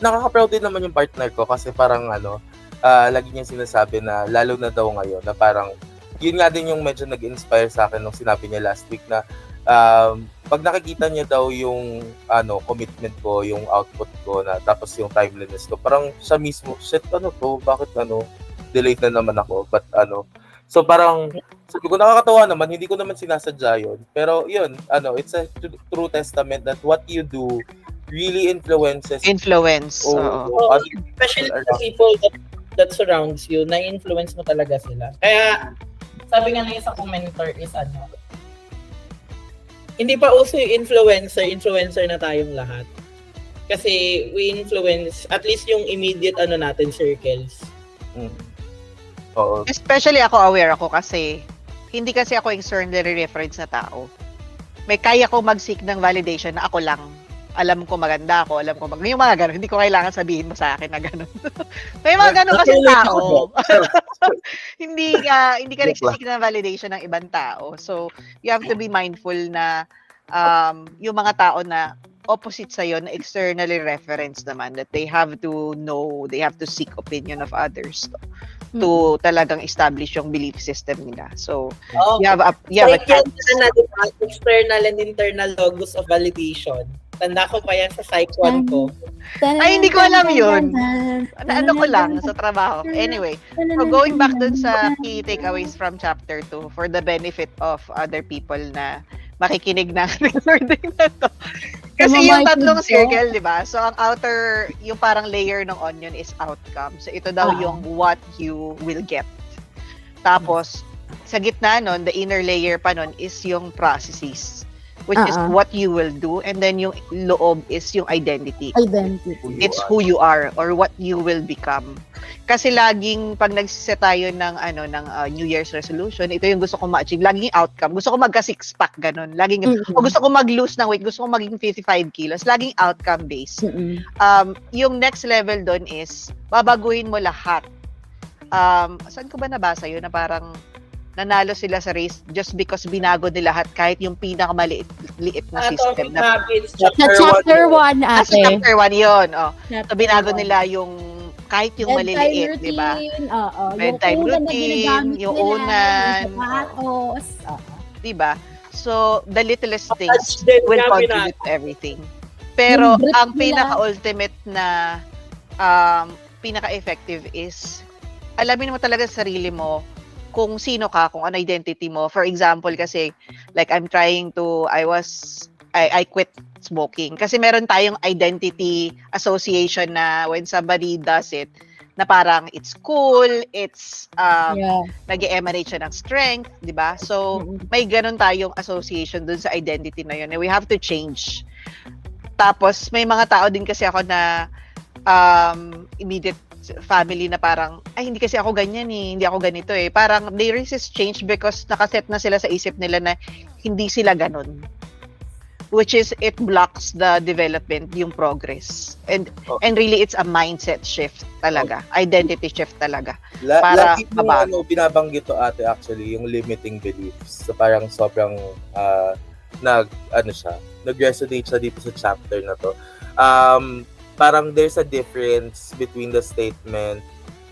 nakaka-proud din naman yung partner ko kasi parang lagi niya sinasabi na lalo na daw ngayon na parang yun nga din yung medyo nag-inspire sa akin nung sinabi niya last week na pag nakikita niya daw yung commitment ko, yung output ko na tapos yung timeliness ko, parang siya mismo, shit, bakit delayed na naman ako, but so parang sabi ko nakakatawa naman, hindi ko naman sinasadya yun, pero yun, it's a true testament that what you do really influences. Especially the people that surrounds you, na-influence mo talaga sila. Kaya sabi nga ng isang commenter is hindi pa uso yung influencer na tayong lahat. Kasi we influence at least yung immediate natin circles. Oo. Especially aware ako kasi hindi kasi ako externally reference na tao. May kaya ko mag-seek ng validation na ako lang. Alam ko maganda ako, yung mga ganun, hindi ko kailangan sabihin mo sa akin na ganun. May mga ganun kasi tao. hindi ka nagsisik ng validation ng ibang tao. So, you have to be mindful na yung mga tao na opposite sa'yo, na externally reference naman, that they have to know, they have to seek opinion of others to talagang establish yung belief system nila. So, you have a chance. External and internal logos of validation. Tanda ko pa yan sa Psych 1 ko. Ay, hindi ko alam yun. Ano ko lang sa trabaho. Anyway, so going back dun sa key takeaways from chapter 2 for the benefit of other people na makikinig na recording na to. Kasi yung tatlong circle, di ba? So, ang outer, yung parang layer ng onion is outcome. So, ito daw yung what you will get. Tapos, sa gitna nun, the inner layer pa nun is yung processes, which is what you will do, and then yung loob is yung identity. It's who you are or what you will become. Kasi laging pag nagsiset tayo ng New Year's resolution, ito yung gusto ko ma-achieve, laging outcome. Gusto ko magka six pack ganun. Laging o gusto ko mag-lose ng weight, gusto ko maging 55 kilos, laging outcome based. Yung next level doon is babaguhin mo lahat. Saan ko ba nabasa yun na parang nanalo sila sa race just because binago nila lahat kahit yung pinakamaliit na system. Sa chapter 1 ate. Sa chapter 1 yun. So binago nila yung kahit yung maliliit, di ba? Bedtime routine, yung unan. Di ba? So, the littlest things will contribute to everything. Pero, ang pinaka-ultimate na pinaka-effective is alamin mo talaga sa sarili mo kung sino ka, kung ano identity mo. For example, kasi like I quit smoking. Kasi meron tayong identity association na when somebody does it, na parang it's cool, it's nag-emanate siya ng strength, di ba? So, may ganun tayong association dun sa identity na yun. And we have to change. Tapos, may mga tao din kasi ako na immediate family na parang, ay, hindi kasi ako ganyan eh, hindi ako ganito eh. Parang they resist change because nakaset na sila sa isip nila na hindi sila ganun. Which is, it blocks the development, yung progress. And really, it's a mindset shift talaga. Identity shift talaga. Para Lagi mo binabanggit to ate actually, yung limiting beliefs. So parang sobrang nag-resonate siya dito sa chapter na to. Parang there's a difference between the statement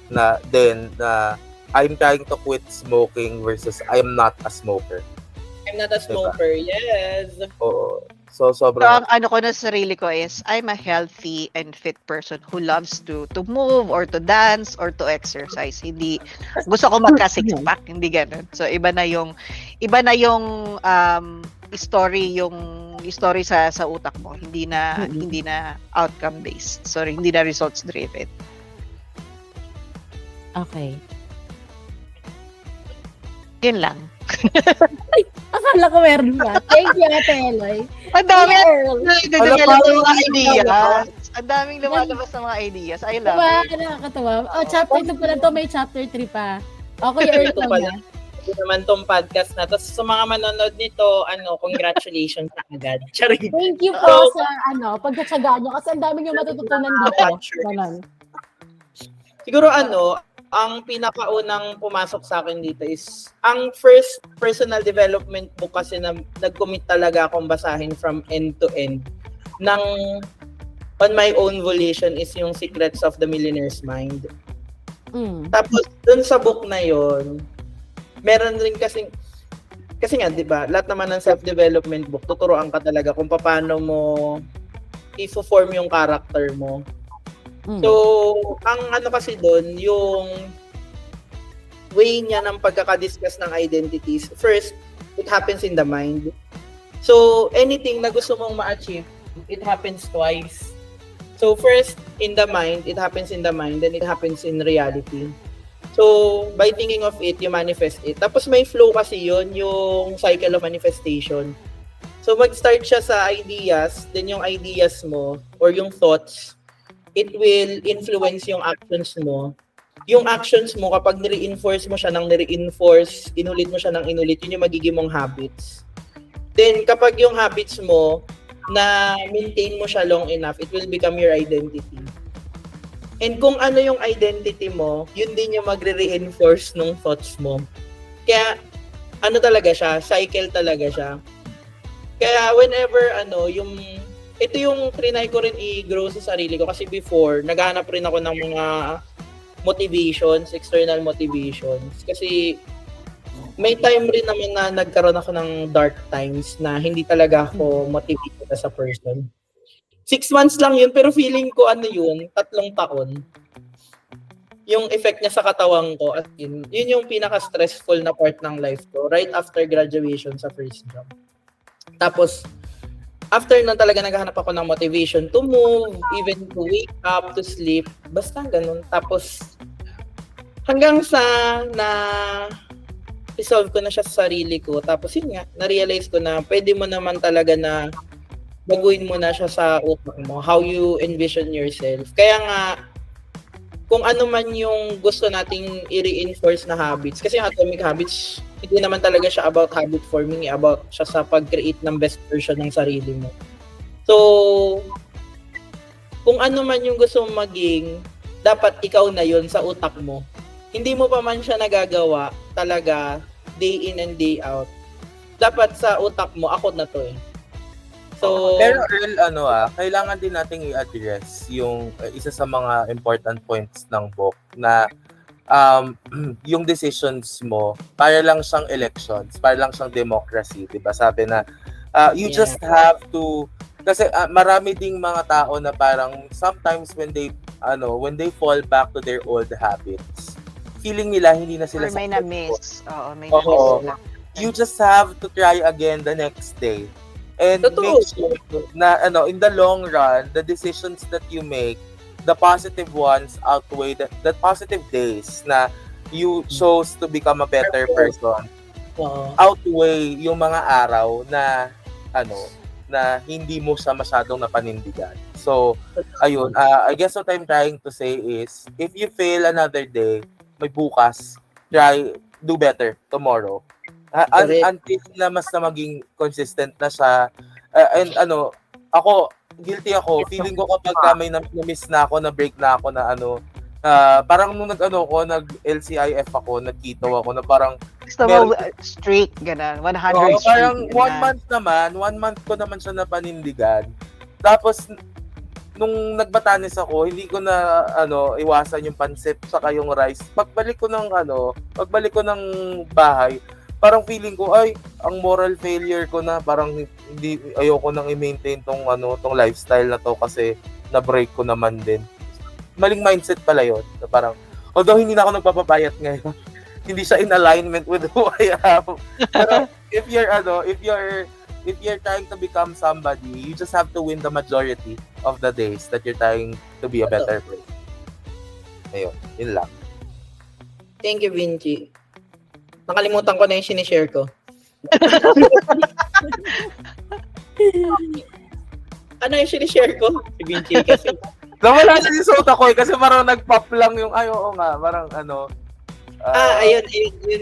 na I'm trying to quit smoking versus I'm not a smoker. I'm not a smoker, yes. Oo. So, So, sobrang... ang ano ko na sa sarili ko is, I'm a healthy and fit person who loves to move or to dance or to exercise. Hindi, gusto ko magka-six pack, hindi ganun. So, iba na yung story sa utak mo. Hindi na outcome based. Sorry, hindi na results driven. Okay. Yun lang. Akala ko meron pa. Thank you, Ate Eloy. Ang dami Girl. nagde-develop ng mga ideas. Ang daming lumalabas ng mga ideas. I love Diba? it. Nakakatawa. Chapter 2 pala to. May chapter 3 pa. Okay, Earl Ito lang pala. na. Ito naman tong podcast na to. Sa mga manonood nito, congratulations na agad. Charing. Thank you po sa pagtsatsagaan nyo kasi ang dami nyo matututunan dito. Ganon. Siguro ang pinakaunang pumasok sa akin dito is, ang first personal development book kasi na nag-commit talaga akong basahin from end to end ng on my own volition is yung Secrets of the Millionaire's Mind. Tapos dun sa book na yon, meron rin kasi nga 'di ba, lahat naman ng self-development book tuturuan ka talaga kung paano mo i-form yung character mo. So, ang kasi doon, yung way niya ng pagkakadiscuss ng identities. First, it happens in the mind. So, anything na gusto mong ma-achieve, it happens twice. So, first, in the mind, it happens in the mind, then it happens in reality. So, by thinking of it, you manifest it. Tapos may flow kasi yun, yung cycle of manifestation. So, mag-start siya sa ideas, then yung ideas mo, or yung thoughts, it will influence yung actions mo. Yung actions mo, kapag nire-enforce mo siya ng nire-enforce, inulit mo siya ng inulit, yun yung magiging mong habits. Then, kapag yung habits mo, na maintain mo siya long enough, it will become your identity. And kung ano yung identity mo, yun din yung magre-reinforce ng thoughts mo. Kaya, talaga siya, cycle talaga siya. Kaya, whenever, ito yung trinay ko rin i-grow sa sarili ko kasi before, naghahanap rin ako ng mga motivations, external motivations. Kasi may time rin naman na nagkaroon ako ng dark times na hindi talaga ako motivated as a person. 6 months lang yun, pero feeling ko 3 taon. Yung effect niya sa katawan ko, yun yung pinaka-stressful na part ng life ko, right after graduation sa first job. Tapos, after nun talaga naghahanap ako ng motivation to move, even to wake up, to sleep, basta ganun. Tapos, hanggang sa resolve ko na siya sa sarili ko. Tapos yun nga, na-realize ko na pwede mo naman talaga na baguhin mo na siya sa utak mo, how you envision yourself. Kaya nga, kung ano man yung gusto nating i-reinforce na habits, kasi yung Atomic Habits, hindi naman talaga siya about habit forming, about siya sa pag-create ng best version ng sarili mo. So, kung ano man yung gusto mong maging, dapat ikaw na yun sa utak mo. Hindi mo pa man siya nagagawa talaga day in and day out. Dapat sa utak mo, ako na to eh. So, pero Earl, kailangan din nating i-address yung isa sa mga important points ng book na yung decisions mo, para lang siyang elections, para lang siyang democracy, 'di ba? Sabi na you just have to, kasi marami ding mga tao na parang sometimes when they fall back to their old habits, feeling nila hindi na sila Or may na-miss. Oo, may Oo. na-miss sila. You just have to try again the next day. And Totoo. make sure na in the long run, the decisions that you make, the positive ones outweigh the positive days na you chose to become a better person, outweigh yung mga araw na na hindi mo siya masyadong napanindigan. So, ayun, I guess what I'm trying to say is, if you fail another day, may bukas, do better tomorrow. Until na mas na maging consistent na siya. And ako, guilty ako. Feeling ko kapag may na-miss na ako, na-break na ako na parang nung nag-LCIF ako, nag-keto ako na parang Gusto mo streak, ganun. 100 streak. Parang ganun. 1 month ko naman siya napanindigan. Tapos, nung nagbatanes ako, hindi ko na iwasan yung pancit saka yung rice. Pagbalik ko ng bahay, parang feeling ko, ay, ang moral failure ko na, parang hindi, ayoko nang i-maintain tong lifestyle na to kasi na-break ko naman din. Maling mindset pala yun. Na parang, although hindi na ako nagpapapayat ngayon, hindi siya in alignment with who I am. Pero if you're trying to become somebody, you just have to win the majority of the days that you're trying to be a better person. Ayun, yun lang. Thank you, Vinci. Nakalimutan ko na yung sinishare ko. Ano yung sinishare ko? Si Vinci kasi. Nawala na yung sota ko kasi parang nag-pop lang yung, oo nga, parang ayun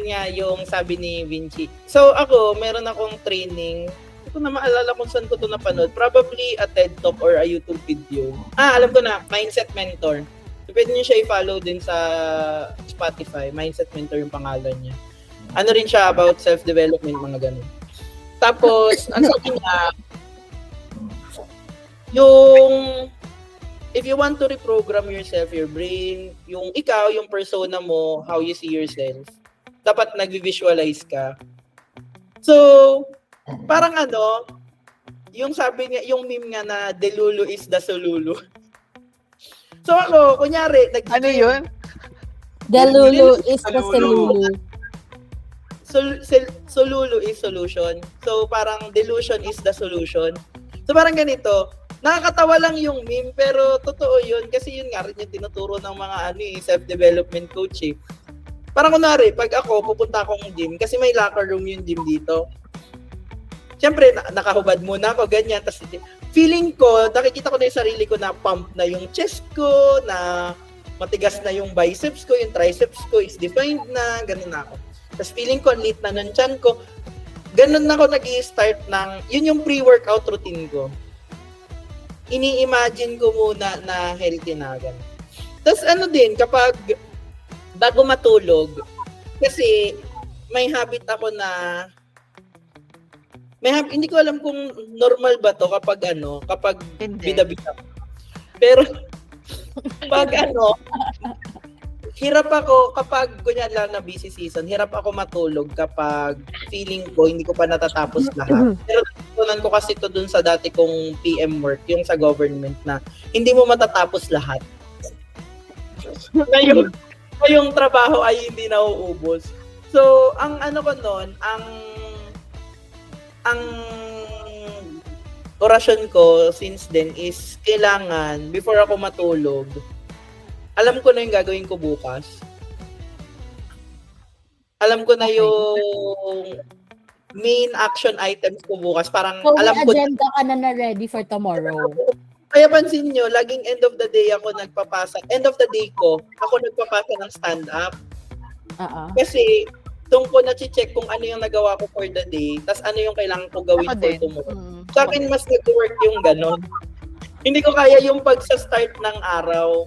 nga yung sabi ni Vinci. So ako, meron akong training. Hindi ko na maalala kung saan ko ito napanood. Probably a TED Talk or a YouTube video. Alam ko na, Mindset Mentor. So, pwede niyo siya i-follow din sa Spotify. Mindset Mentor yung pangalan niya. Ano rin siya about self-development, mga ganun. Tapos, ang sabi niya, if you want to reprogram yourself, your brain, yung ikaw, yung persona mo, how you see yourself, dapat nag-visualize ka. So, parang yung sabi niya, yung meme nga na Delulu is the Solulu. So ako, kunyari, Ano yun? Delulu is the Selulu. Solulu is solution. So parang delusion is the solution. So parang ganito, nakakatawa lang yung meme, pero totoo yun kasi yun nga rin yung tinuturo ng mga self-development coach eh. Parang kunwari, pag ako, pupunta akong gym, kasi may locker room yung gym dito. Siyempre, nakahubad muna ako, ganyan. Tapos, feeling ko, nakikita ko na yung sarili ko na pump na yung chest ko, na matigas na yung biceps ko, yung triceps ko is defined na, ganun na ako. Tapos feeling ko, lit na ng chan ko. Ganun na ako nag-i-start ng, yun yung pre-workout routine ko. Ini-imagine ko muna na healthy na ganun. Tapos din, kapag bago matulog, kasi may habit ako na, hindi ko alam kung normal ba to kapag bida-bida. Pero, pag hirap ako kapag ganyan lang na busy season, hirap ako matulog kapag feeling ko hindi ko pa natatapos lahat. Pero natutunan ko kasi ito dun sa dati kong PM work, yung sa government na hindi mo matatapos lahat. Yung trabaho ay hindi nauubos. So, ang ko noon, ang orasyon ko since then is kailangan, before ako matulog, alam ko na yung gagawin ko bukas. Alam ko na yung main action items ko bukas. Parang So, alam may ko agenda ka na ready for tomorrow. Kaya pansin nyo, laging end of the day ako nagpapasa. End of the day ko, ako nagpapasa ng stand-up. Kasi doon ko na-check kung ano yung nagawa ko for the day, tas ano yung kailangan ko gawin for tomorrow. Sa akin, mas nag-work yung ganon. Hindi ko kaya yung pagsa-start ng araw.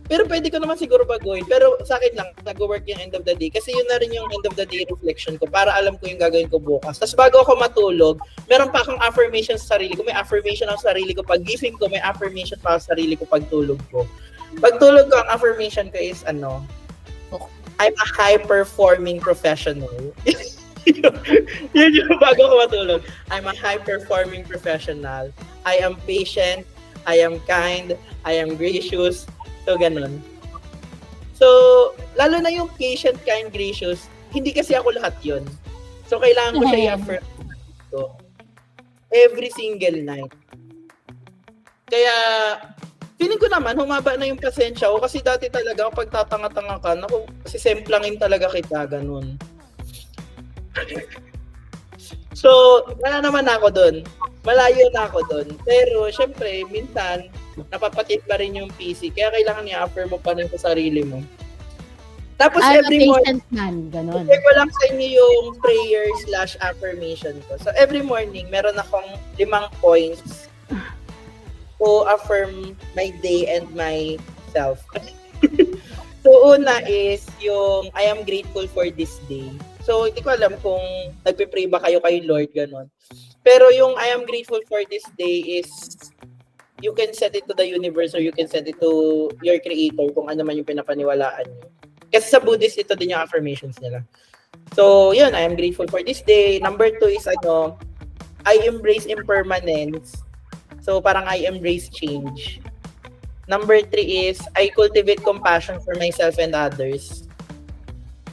Pero pwede ko naman siguro baguhin. Pero sa akin lang, nag-work yung end of the day. Kasi yun na rin yung end of the day reflection ko para alam ko yung gagawin ko bukas. Tapos bago ako matulog, meron pa akong affirmation sa sarili ko. May affirmation ako sa sarili ko pag gising ko. May affirmation pa ako sa sarili ko pag tulog ko. Pag tulog ko, ang affirmation ko is I'm a high-performing professional. Yun yung bago ko matulog. I'm a high-performing professional. I am patient. I am kind. I am gracious. So, ganun. So, lalo na yung patient, kind, gracious, hindi kasi ako lahat yun. So, kailangan ko siya i-affirm ko every single night. Kaya, feeling ko naman, humaba na yung pasensya ko kasi dati talaga, kapag tatanga-tanga ka, si semplangin talaga kita, ganun. So, wala naman ako dun. Malayo na ako dun. Pero, syempre, minsan, napapatit pa rin yung PC. Kaya kailangan i-affirm mo pa rin sa sarili mo. Tapos, I'm a every morning, patient man, ganon. share ko lang sa inyo yung prayer/affirmation ko. So, every morning, meron akong 5 points to affirm my day and myself. So, una is yung I am grateful for this day. So, hindi ko alam kung nagpe-pray ba kayo kay Lord, ganon. Pero yung I am grateful for this day is you can set it to the universe or you can set it to your creator kung ano man yung pinapaniwalaan niyo. Kasi sa Buddhist, ito din yung affirmations nila. So, yun, I am grateful for this day. Number 2 is I embrace impermanence. So, parang I embrace change. Number 3 is, I cultivate compassion for myself and others.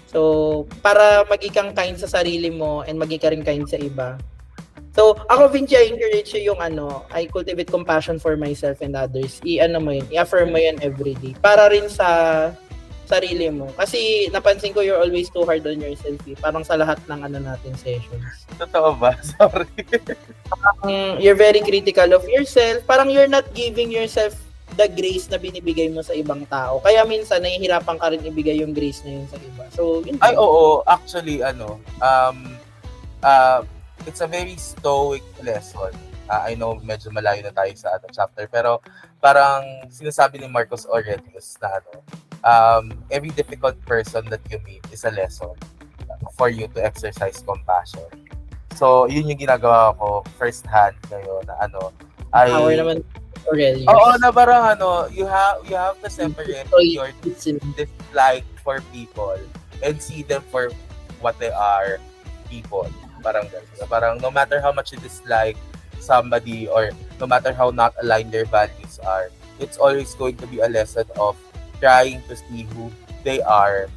So, para maging kang kind sa sarili mo and maging ka rin kind sa iba. So, ako, Vinci, I encourage you yung I cultivate compassion for myself and others. I-affirm mo yun everyday. Para rin sa sarili mo. Kasi napansin ko you're always too hard on yourself. Parang sa lahat ng natin sessions. Totoo ba? Sorry. You're very critical of yourself. Parang you're not giving yourself the grace na binibigay mo sa ibang tao. Kaya minsan nahihirapan ka rin ibigay yung grace na yun sa iba. So, yun. Ay, oo. Actually, it's a very stoic lesson. I know medyo malayo na tayo sa chapter, pero parang sinasabi ni Marcus Aurelius na every difficult person that you meet is a lesson for you to exercise compassion. So, yun yung ginagawa ko first hand ngayon na Power naman Aurelius. Oo, na parang you have to separate your dislike for people and see them for what they are, people. Parang ganun. Parang no matter how much you dislike somebody or no matter how not aligned their values are, it's always going to be a lesson of trying to see who they are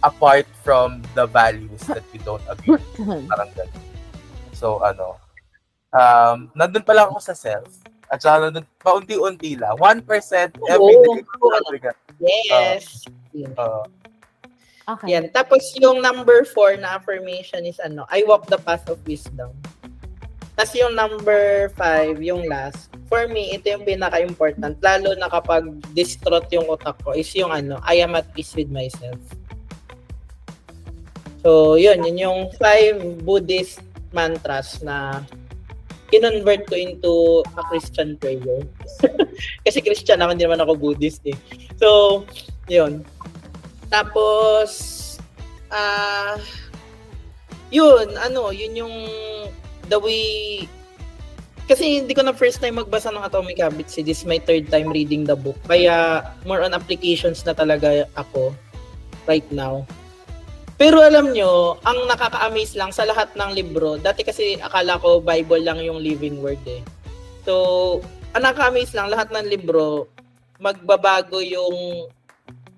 apart from the values that you don't agree with. Parang ganun. So, nandun pa lang ako sa self. At saka nandun, paunti-unti lang. 1% every day. Yes. Okay. Yan. Tapos yung number 4 na affirmation is I walk the path of wisdom. Tapos yung number 5, yung last, for me, ito yung pinaka-important, lalo na kapag distraught yung utak ko, is yung I am at peace with myself. So, yun yung 5 Buddhist mantras na kinonvert ko into a Christian prayer. Kasi Christian ako, hindi naman ako Buddhist eh. So, yun. Tapos, yun yung the way, kasi hindi ko na first time magbasa ng Atomic Habits. This is my 3rd time reading the book. Kaya, more on applications na talaga ako right now. Pero alam nyo, ang nakaka-amaze lang sa lahat ng libro, dati kasi akala ko Bible lang yung living word eh. So, ang nakaka-amaze lang, lahat ng libro, magbabago yung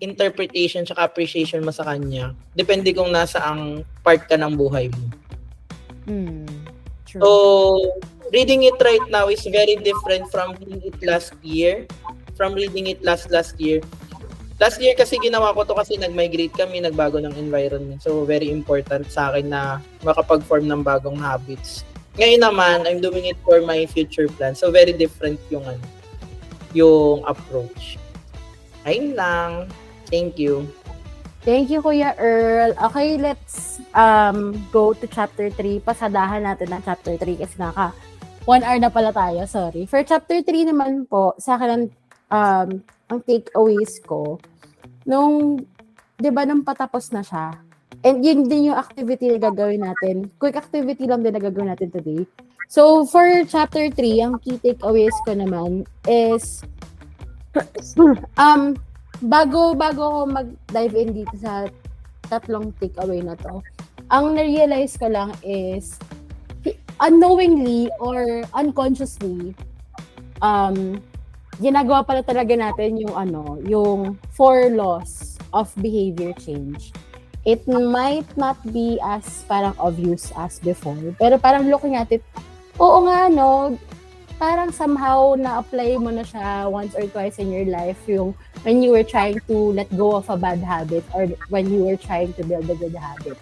interpretation tsaka appreciation mo sa kanya. Depende kung nasa ang part ka ng buhay mo. True. So, reading it right now is very different from reading it last year. From reading it last year. Last year kasi ginawa ko to kasi nag-migrate kami, nagbago ng environment. So, very important sa akin na makapag-form ng bagong habits. Ngayon naman, I'm doing it for my future plans. So, very different yung approach. Ayun lang. Thank you. Thank you, Kuya Earl. Okay, let's go to chapter 3. Pasadahan natin ng chapter 3 kasi 1 hour na pala tayo. Sorry. For chapter 3 naman po, sa akin ang takeaways ko, nung patapos na siya, and yun din yung activity na gagawin natin. Quick activity lang din na gagawin natin today. So, for chapter 3, ang key takeaways ko naman is bago ako mag-dive in dito sa tatlong takeaway na to, ang na-realize ko lang is unknowingly or unconsciously, ginagawa pala talaga natin yung 4 laws of behavior change. It might not be as parang obvious as before, pero parang looking at it, oo nga, parang somehow na-apply mo na siya once or twice in your life, yung when you were trying to let go of a bad habit or when you were trying to build a good habit.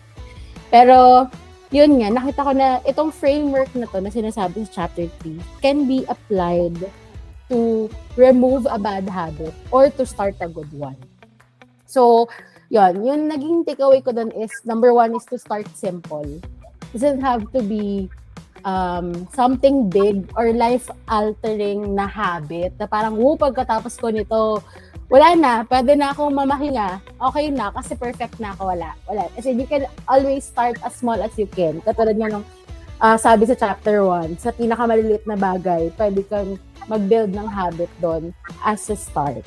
Pero yun nga, nakita ko na itong framework na to na sinasabi sa chapter 3 can be applied to remove a bad habit or to start a good one. So, yun, yung naging takeaway ko dun is, number 1 is to start simple. It doesn't have to be something big or life-altering na habit na parang, pagkatapos ko nito, wala na, pwede na akong mamahinga, okay na, kasi perfect na ako, wala. Kasi you can always start as small as you can. Katulad nga nung sabi sa chapter 1, sa pinakamaliliit na bagay, pwede kang mag-build ng habit doon as a start.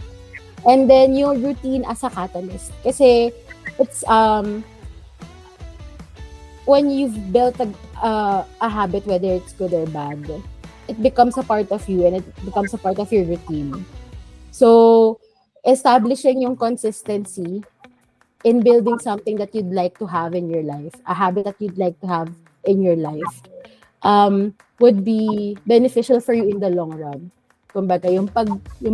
And then, yung routine as a catalyst. Kasi, it's, when you've built a habit, whether it's good or bad, it becomes a part of you and it becomes a part of your routine. So, establishing yung consistency in building something that you'd like to have in your life, a habit that you'd like to have in your life, would be beneficial for you in the long run. Kumbaga, yung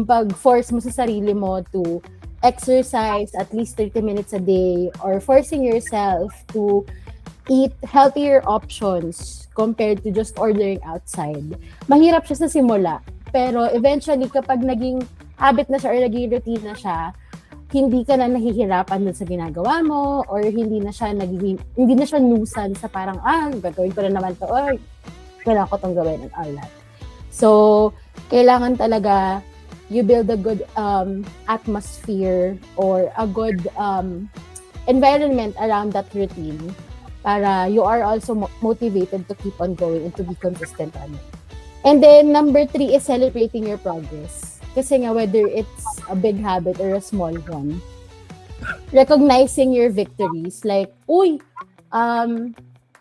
pag-force mo sa sarili mo to exercise at least 30 minutes a day or forcing yourself to eat healthier options compared to just ordering outside. Mahirap siya sa simula, pero eventually kapag naging habit na siya or naging routine na siya, hindi ka na nahihirapan dun sa ginagawa mo or hindi na siya nuisance sa parang, gagawin ko na naman to or kailangan ko tong gawin and all that. So, kailangan talaga you build a good atmosphere or a good environment around that routine para you are also motivated to keep on going and to be consistent on it. And then, number 3 is celebrating your progress. Kasi nga, whether it's a big habit or a small one, recognizing your victories. Like,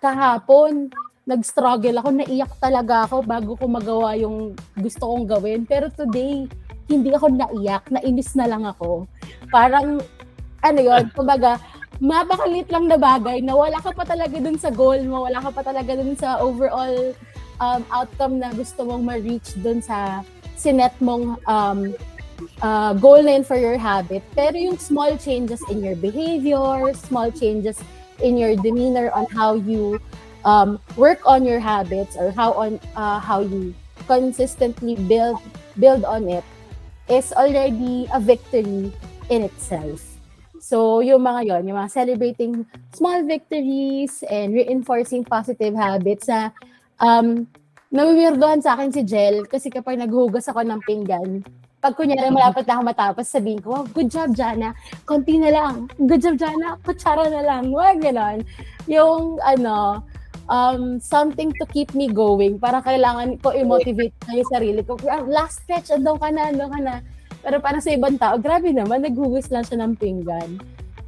kahapon, nag-struggle ako, naiyak talaga ako bago ko magawa yung gusto kong gawin. Pero today, hindi ako naiyak, nainis na lang ako. Parang, kumbaga, mapakalit lang na bagay na wala ka pa talaga dun sa goal mo, wala ka pa talaga dun sa overall outcome na gusto mong ma-reach dun sa sinet mong goal na yun for your habit. Pero yung small changes in your behavior, small changes in your demeanor on how you work on your habits or how you consistently build on it is already a victory in itself. So, yung mga celebrating small victories and reinforcing positive habits na nawiwirdohan sa akin si Jel kasi kapag naghugas ako ng pinggan, pag kunyari malapit na ako matapos, sabihin ko, good job, Jana. Konti na lang. Good job, Jana. Kutsara na lang. Wag ganon. Yung, something to keep me going. Para kailangan ko i-motivate na yung sarili ko. Last stretch, andun ka na. Pero parang sa ibang tao, grabe naman, naghugas lang siya ng pinggan.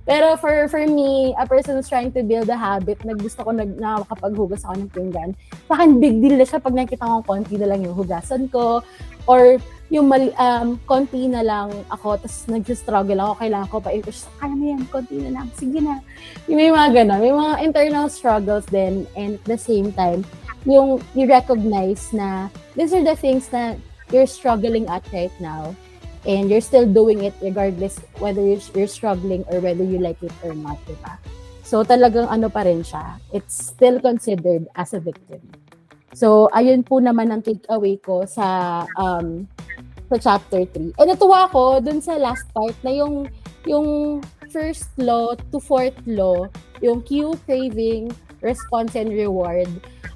Pero for me, a person who's trying to build a habit, gusto ko nakakapaghugas ako ng pinggan, sa akin big deal na siya pag nakita ko konti na lang yung hugasan ko, or yung konti na lang ako, tapos nag-struggle ako, kailangan ko pa i-push, kaya mo yan, konti na lang, sige na. May mga gano'n, may mga internal struggles din, and at the same time, yung you-recognize na these are the things na you're struggling at right now, and you're still doing it regardless whether you're struggling or whether you like it or not, diba? So talagang pa rin siya. It's still considered as a victory. So ayun po naman ang takeaway ko sa chapter 3. And natuwa ko dun sa last part na yung first law to fourth law, yung cue, craving, response, and reward.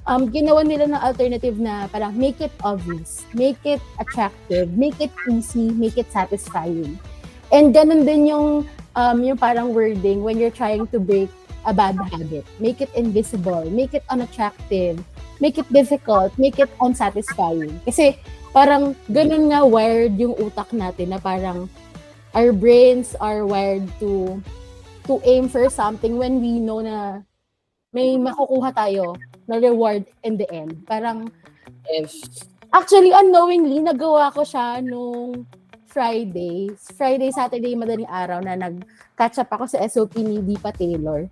Ginawa nila ng alternative na parang make it obvious, make it attractive, make it easy, make it satisfying. And ganun din yung parang wording when you're trying to break a bad habit. Make it invisible, make it unattractive, make it difficult, make it unsatisfying. Kasi parang ganun nga wired yung utak natin na parang our brains are wired to aim for something when we know na may makukuha tayo na reward in the end. Parang, actually, unknowingly, nagawa ko siya nung Friday, Saturday, madaling araw na nag-catch up ako sa SOP ni Deepa Taylor.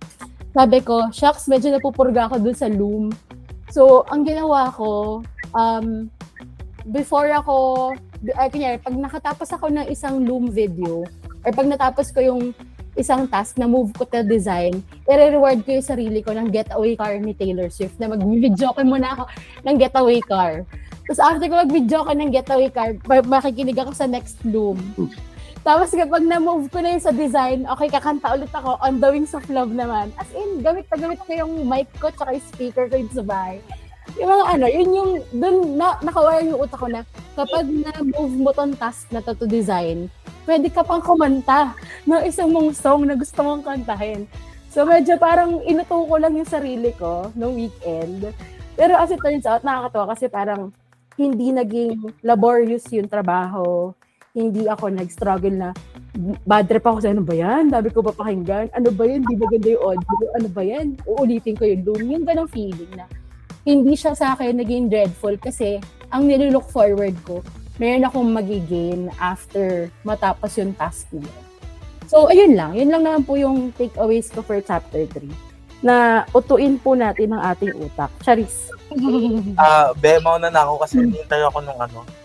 Sabi ko, shucks, medyo napupurga ako dun sa Loom. So, ang ginawa ko, kunyari, pag nakatapos ako ng isang Loom video, or pag natapos ko yung isang task na move ko to design, i-reward ko yung sarili ko ng getaway car ni Taylor Swift na mag-video ko muna ako ng getaway car. Tapos after ko mag-video ko ng getaway car, makikinig ako sa Next Bloom. Tapos kapag na-move ko na yung sa design, okay, kakanta ulit ako on the Wings of Love naman. As in, gamit ko yung mic ko tsaka yung speaker ko sa bahay. Yung mga yun yung, dun nakawire yung utak ko na kapag na-move mo tong task na to design, pwede ka pang kumanta ng isang mong song na gusto mong kantahin. So medyo parang inuto ko lang yung sarili ko nung weekend. Pero as it turns out, nakakatawa kasi parang hindi naging laborious yung trabaho. Hindi ako nag-struggle na bad trip ako sa ano ba yan? Dami ko ba pakinggan? Ano ba yan? Di ba ganda yung audio? Ano ba yan? Uulitin ko yung loom. Yung ganang feeling na hindi siya sa akin naging dreadful kasi ang nilook forward ko, meron akong magigain after matapos yung task niya. So, ayun lang. Yun lang naman po yung takeaways ko for chapter 3. Na utuin po natin ang ating utak. Charis. Mauna na ako kasi hinihintay ako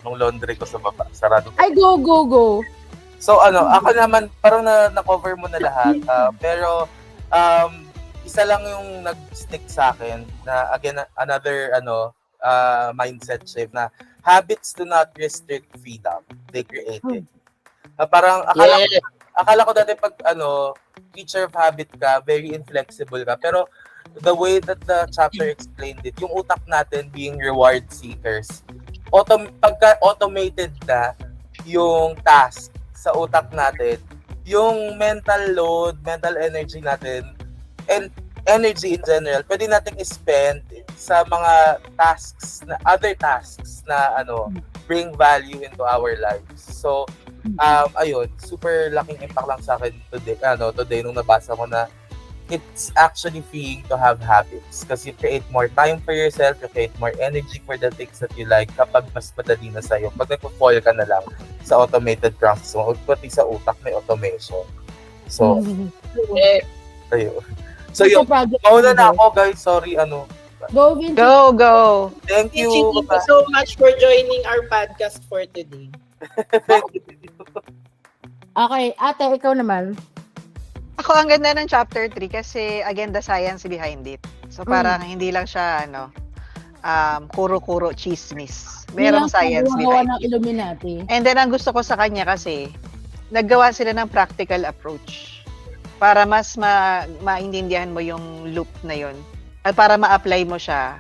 nung laundry ko sa baba. Sarado. Ay, go. So, ako naman, parang na-cover mo na lahat. Pero, isa lang yung nag-stick sa akin na, again, another, mindset shift na habits do not restrict freedom. They create it. Parang, akala ko dati pag, creature of habit ka, very inflexible ka. Pero, the way that the chapter explained it, yung utak natin being reward seekers, pagka automated na yung task sa utak natin, yung mental load, mental energy natin, and energy in general, pwede nating i-spend sa mga other tasks na bring value into our lives. So, ayun, super laking impact lang sa akin today nung nabasa ko na it's actually freeing to have habits kasi you create more time for yourself, you create more energy for the things that you like kapag mas madali na sa'yo. Pag nagpo-fall ka na lang sa automated process mo, pati sa utak may automation. So, ayun. So, yung mauna na ako, guys. Sorry, Go, Vinci. Go. Thank you. Thank you so much for joining our podcast for today. Thank you. Okay, ate, ikaw naman. Ako, ang ganda ng chapter 3 kasi, again, the science behind it. So, parang hindi lang siya, kuro-kuro chismis. Merong science behind ng it. Illuminati. And then, ang gusto ko sa kanya kasi, naggawa sila ng practical approach para mas maintindihan mo yung loop na yun. At para ma-apply mo siya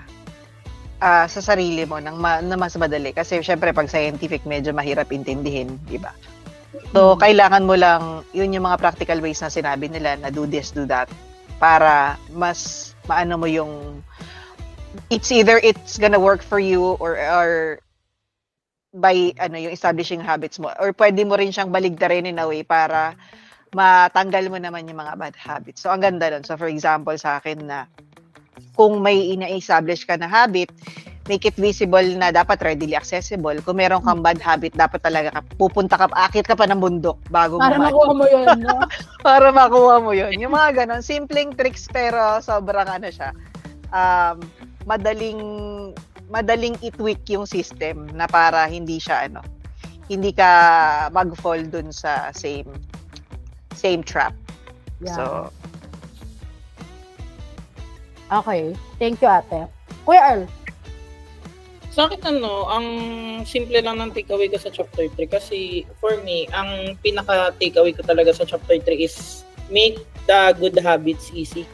sa sarili mo na mas madali. Kasi syempre pag scientific medyo mahirap intindihin, di ba? So kailangan mo lang, yun yung mga practical ways na sinabi nila na do this, do that para mas maano mo yung it's either it's gonna work for you or by yung establishing habits mo or pwede mo rin siyang baligtarin in a way para matanggal mo naman yung mga bad habits. So, ang ganda nun. So, for example, sa akin na kung may ina-establish ka na habit, make it visible na dapat readily accessible. Kung meron kang bad habit, dapat talaga akit ka pa ng bundok bago para makuha mo yun, no? Para makuha mo yun. Yung mga ganon, simpleng tricks pero sobrang siya. Madaling i-tweak yung system na para hindi siya hindi ka mag-fall dun sa same trap. Yeah. So, okay. Thank you, ate. Kuya Earl. Sa akin ang simple lang ng takeaway ko sa chapter 3 kasi for me, ang pinaka-takeaway ko talaga sa chapter 3 is make the good habits easy.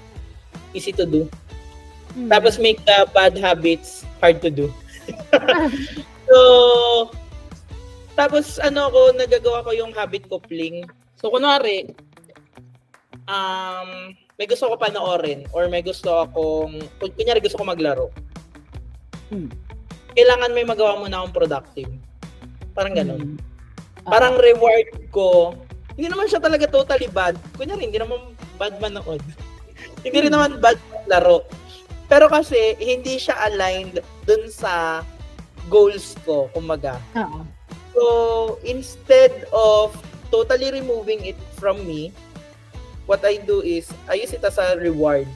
Easy to do. Tapos make the bad habits hard to do. So, tapos nagagawa ko yung habit coupling. So, kunwari, may gusto ko panoorin or may gusto kunyari gusto ko maglaro. Kailangan may magawa muna akong productive. Parang ganun. Parang reward ko, hindi naman siya talaga totally bad. Kunyari, hindi naman bad manood. Hindi rin naman bad laro. Pero kasi, hindi siya aligned dun sa goals ko, kumbaga. So, instead of totally removing it from me, what I do is, I use it as a reward.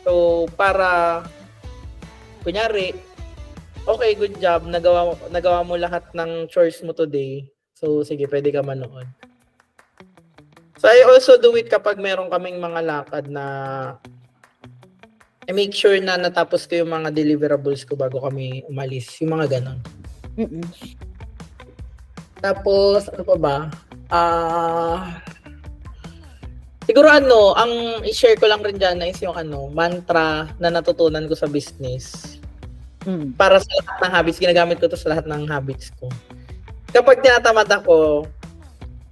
So, para, kunyari, okay, good job, nagawa mo lahat ng chores mo today. So, sige, pwede ka manood. So I also do it kapag meron kaming mga lakad na I make sure na natapos ko yung mga deliverables ko bago kami umalis. Yung mga ganon. Mm-mm. Tapos, ano pa ba? Siguro ang i-share ko lang rin dyan is yung mantra na natutunan ko sa business. Mm. Para sa lahat ng habits, ginagamit ko to sa lahat ng habits ko. Kapag tinatamad ako,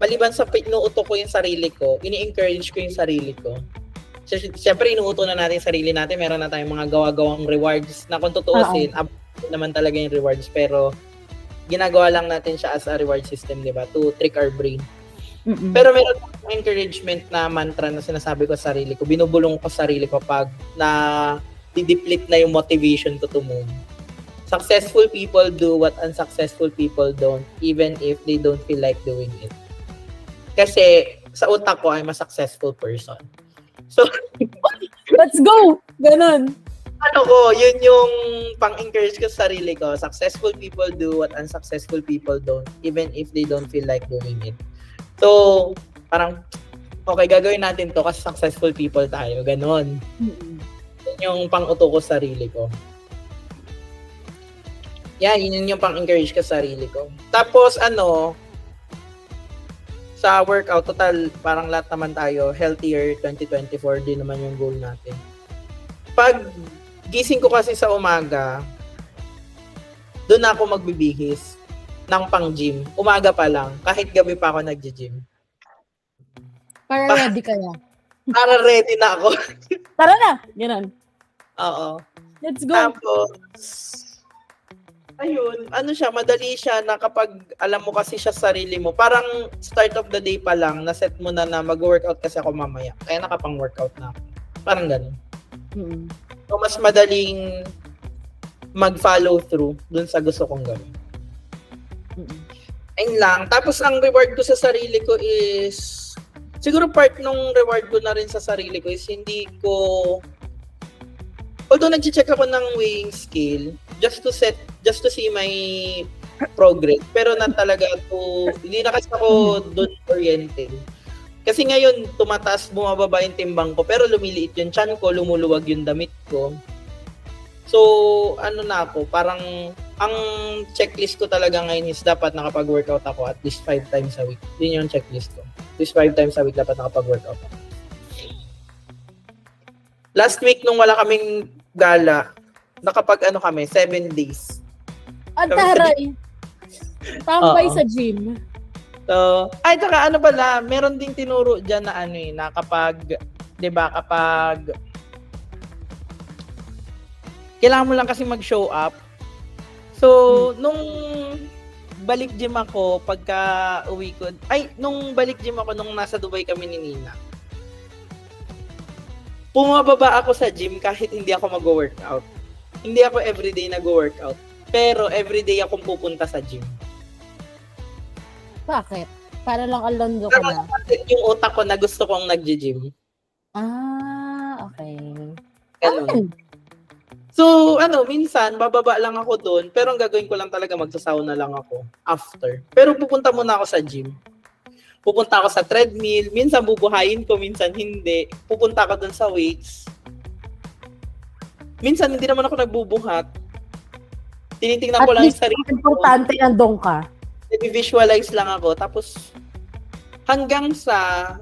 maliban sa inuuto ko yung sarili ko, ini-encourage ko yung sarili ko. Siyempre, inuuto na natin yung sarili natin. Meron na tayong mga gawa-gawang rewards na kung tutuusin, naman talaga yung rewards. Pero, ginagawa lang natin siya as a reward system, di ba? To trick our brain. Mm-mm. Pero meron akong encouragement na mantra na sinasabi ko sa sarili ko. Binubulong ko sa sarili ko pag di-deplete na yung motivation ko to move. Successful people do what unsuccessful people don't, even if they don't feel like doing it. Kasi sa utak ko, I'm a successful person. So, Let's go! Ganon. yun yung pang-encourage ko sa sarili ko. Successful people do what unsuccessful people don't, even if they don't feel like doing it. So, parang, okay, gagawin natin to kasi successful people tayo. Ganon. Mm-mm. Yun yung pang-uto ko sa sarili ko. Yun yung pang-encourage ko sa sarili ko. Tapos, sa workout, total, parang lahat naman tayo, healthier 2024 din naman yung goal natin. Pag gising ko kasi sa umaga, doon ako magbibihis ng pang-gym. Umaga pa lang, kahit gabi pa ako nag-gym. Para ready ka na. Para ready na ako. Tara na! Ganon. Oo. Let's go! Tapos, ayun, madali siya na kapag alam mo kasi siya sarili mo, parang start of the day pa lang, na-set mo na mag-workout kasi ako mamaya. Kaya nakapang-workout na ako. Parang ganun. Mm-mm. So, mas madaling mag-follow through dun sa gusto kong gawin. Mm-mm. Ayun lang. Tapos, ang reward ko sa sarili ko is, siguro part nung reward ko na rin sa sarili ko is hindi ko, although nag-check ako ng weighing scale, just to see my progress. Pero not talaga hindi na kasi ako doon oriented. Kasi ngayon, tumataas, bumababa yung timbang ko, pero lumiliit yung tiyan ko, lumuluwag yung damit ko. So, na ako, parang, ang checklist ko talaga ngayon is dapat nakapag-workout ako at least 5 times a week. Yun yung checklist ko. At least 5 times a week dapat nakapag-workout ako. Last week, nung wala kaming gala, kami, 7 days. At taray! Tambay Oo. sa gym. So, tsaka pala, meron ding tinuro dyan na na kapag, di ba, kapag kailangan mo lang kasi mag-show up. So, nung balik gym ako, nung balik gym ako, nung nasa Dubai kami ni Nina, pumababa ako sa gym kahit hindi ako mag-workout. Hindi ako everyday nag-workout. Pero everyday akong pupunta sa gym. Bakit? Para lang alondo ka na. Yung utak ko na gusto kong nag-gym. Okay. Ganun. So, minsan, bababa lang ako doon, pero ang gagawin ko lang talaga, magsasauna lang ako after. Pero pupunta muna ako sa gym. Pupunta ako sa treadmill, minsan bubuhayin ko, minsan hindi. Pupunta ako doon sa weights. Minsan, hindi naman ako nagbubuhat. Tinitingnan ko At lang yung least, sarili ko. importante nandun ka. Nag-visualize lang ako. Tapos, hanggang sa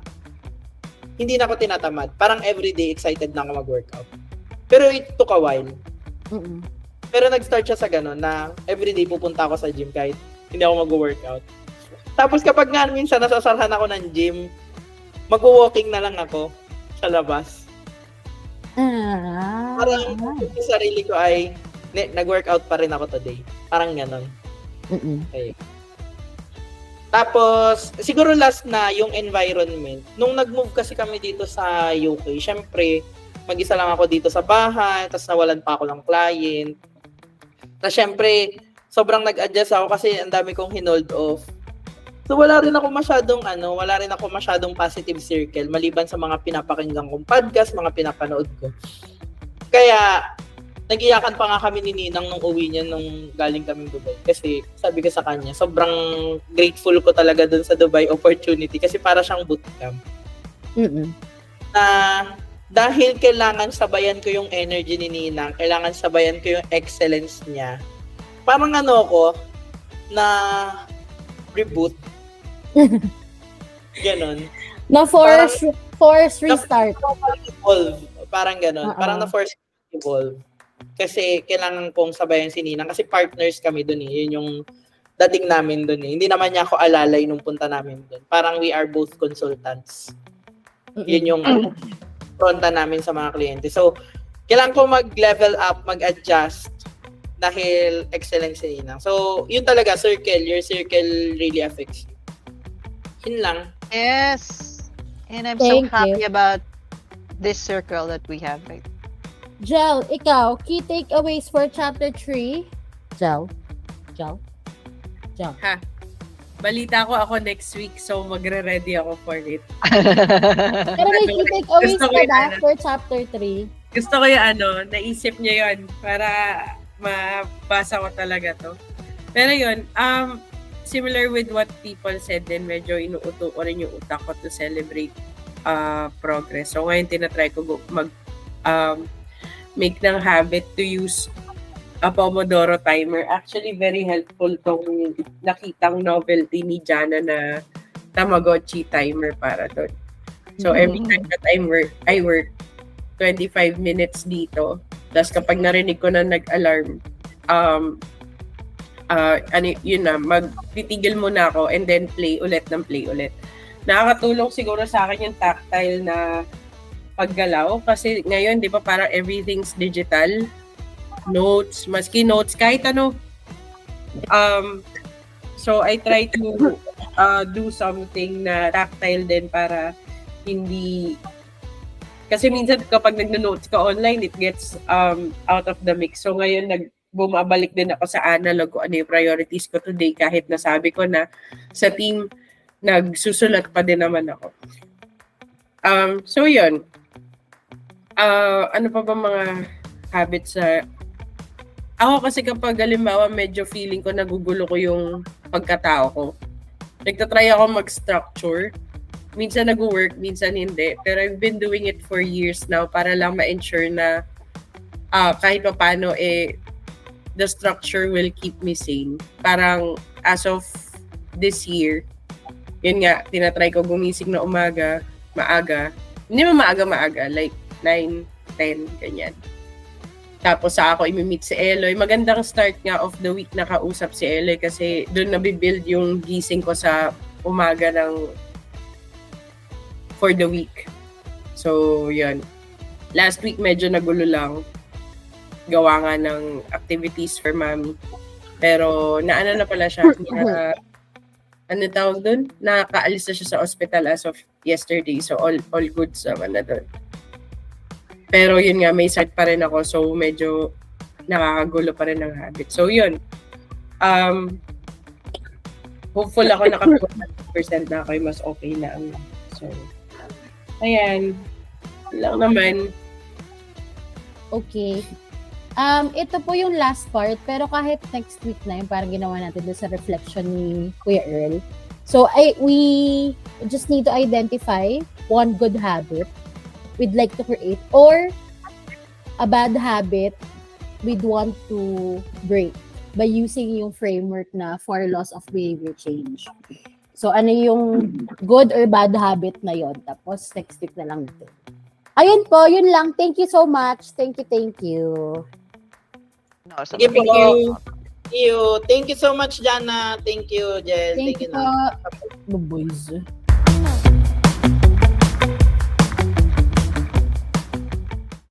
hindi na ako tinatamad. Parang everyday excited na ako mag-workout. Pero it took a while. Mm-mm. Pero nag-start siya sa gano'n na everyday pupunta ako sa gym kahit hindi ako mag-workout. Tapos kapag nga minsan nasasarhan ako ng gym, mag-walking na lang ako sa labas. Parang yung sarili ko ay nag-workout pa rin ako today. Parang gano'n. Mm-mm. Okay. Tapos, siguro last na yung environment. Nung nag-move kasi kami dito sa UK, syempre, mag-isa lang ako dito sa bahay, tapos nawalan pa ako ng client. Tapos syempre, sobrang nag-adjust ako kasi ang dami kong hinold off. So wala rin ako masyadong positive circle maliban sa mga pinapakinggan kong podcast, mga pinapanood ko. Kaya nag-iyakan pa nga kami ni Ninang nung uwi niya nung galing kaming Dubai. Kasi sabi ko sa kanya, sobrang grateful ko talaga dun sa Dubai opportunity kasi para siyang bootcamp. Mm-mm. na dahil kailangan sabayan ko yung energy ni Ninang, kailangan sabayan ko yung excellence niya. Parang ano ko, na reboot. Ganon. Force restart. Evolve. Parang ganon. Oo. Parang na-force evolve. Kasi kailangan kong sabayan si Ninang. Kasi partners kami dun eh. Yun yung dating namin dun eh. Hindi naman niya ako alalay nung punta namin dun. Parang we are both consultants. Yun yung fronta namin sa mga kliyente. So, kailangan ko mag-level up, mag-adjust dahil excellence si Ninang. So, yun talaga, circle. Your circle really affects you. Yun lang. Yes. And I'm Thank so happy you. about this circle that we have right. Jel, ikaw, key takeaways for chapter 3? Jel. Balita ko ako next week, so magre-ready ako for it. Pero may key takeaways Gusto ko ka yun, ba ano? for chapter 3? Gusto ko yung naisip niya yun para mabasa ko talaga to. Pero yun, similar with what people said din, medyo inuuto ko rin yung utak ko to celebrate progress. So ngayon tinatry ko make ng habit to use a Pomodoro timer. Actually, very helpful tong nakitang novelty ni Jana na Tamagotchi timer para doon. So every time that I work 25 minutes dito. Tapos kapag narinig ko na nag-alarm, yun na, magtitigil muna ako and then play ulit. Nakakatulong siguro sa akin yung tactile na paggalaw kasi ngayon, di ba, parang everything's digital. Notes, maski notes, kahit ano. So I try to do something na tactile din para hindi. Kasi minsan kapag nag-notes ka online, it gets out of the mix. So ngayon, bumabalik din ako sa analog kung ano yung priorities ko today kahit nasabi ko na sa team, nagsusulat pa din naman ako. So yun. Ano pa ba mga habits sa... Ako kasi kapag halimbawa medyo feeling ko nagugulo ko yung pagkatao ko, nagtatry ako mag-structure. Minsan nag-work, minsan hindi. Pero I've been doing it for years now para lang ma-ensure na kahit pa paano, the structure will keep me sane. Parang as of this year, yun nga, tinatry ko gumising na maaga. Hindi mo maaga, like 9, 10, ganyan. Tapos ako imi-meet si Eloy. Magandang start nga of the week na kausap si Eloy kasi doon nabibuild yung gising ko sa umaga for the week. So, yun. Last week medyo nagulo lang. Gawa nga ng activities for mommy. Pero naano na pala siya. Ano tawag doon? Nakaalis na siya sa hospital as of yesterday. So, all good naman na doon. Pero yun nga, may side pa rin ako. So, medyo nakakagulo pa rin ng habit. So, yun. Hopeful ako na 100% na ako mas okay na. So, ayan. Lang naman. Okay. Ito po yung last part, pero kahit next week na yung parang ginawa natin doon sa reflection ni Kuya Earl. So, we just need to identify one good habit we'd like to create or a bad habit we'd want to break by using yung framework na 4 laws of behavior change. So, ano yung good or bad habit na yon? Tapos, next week na lang ito. Ayun po, yun lang. Thank you so much. Thank you. No, so Sige po. Thank you so much, Jana. Thank you, Jel. Thank you na. po. Boys.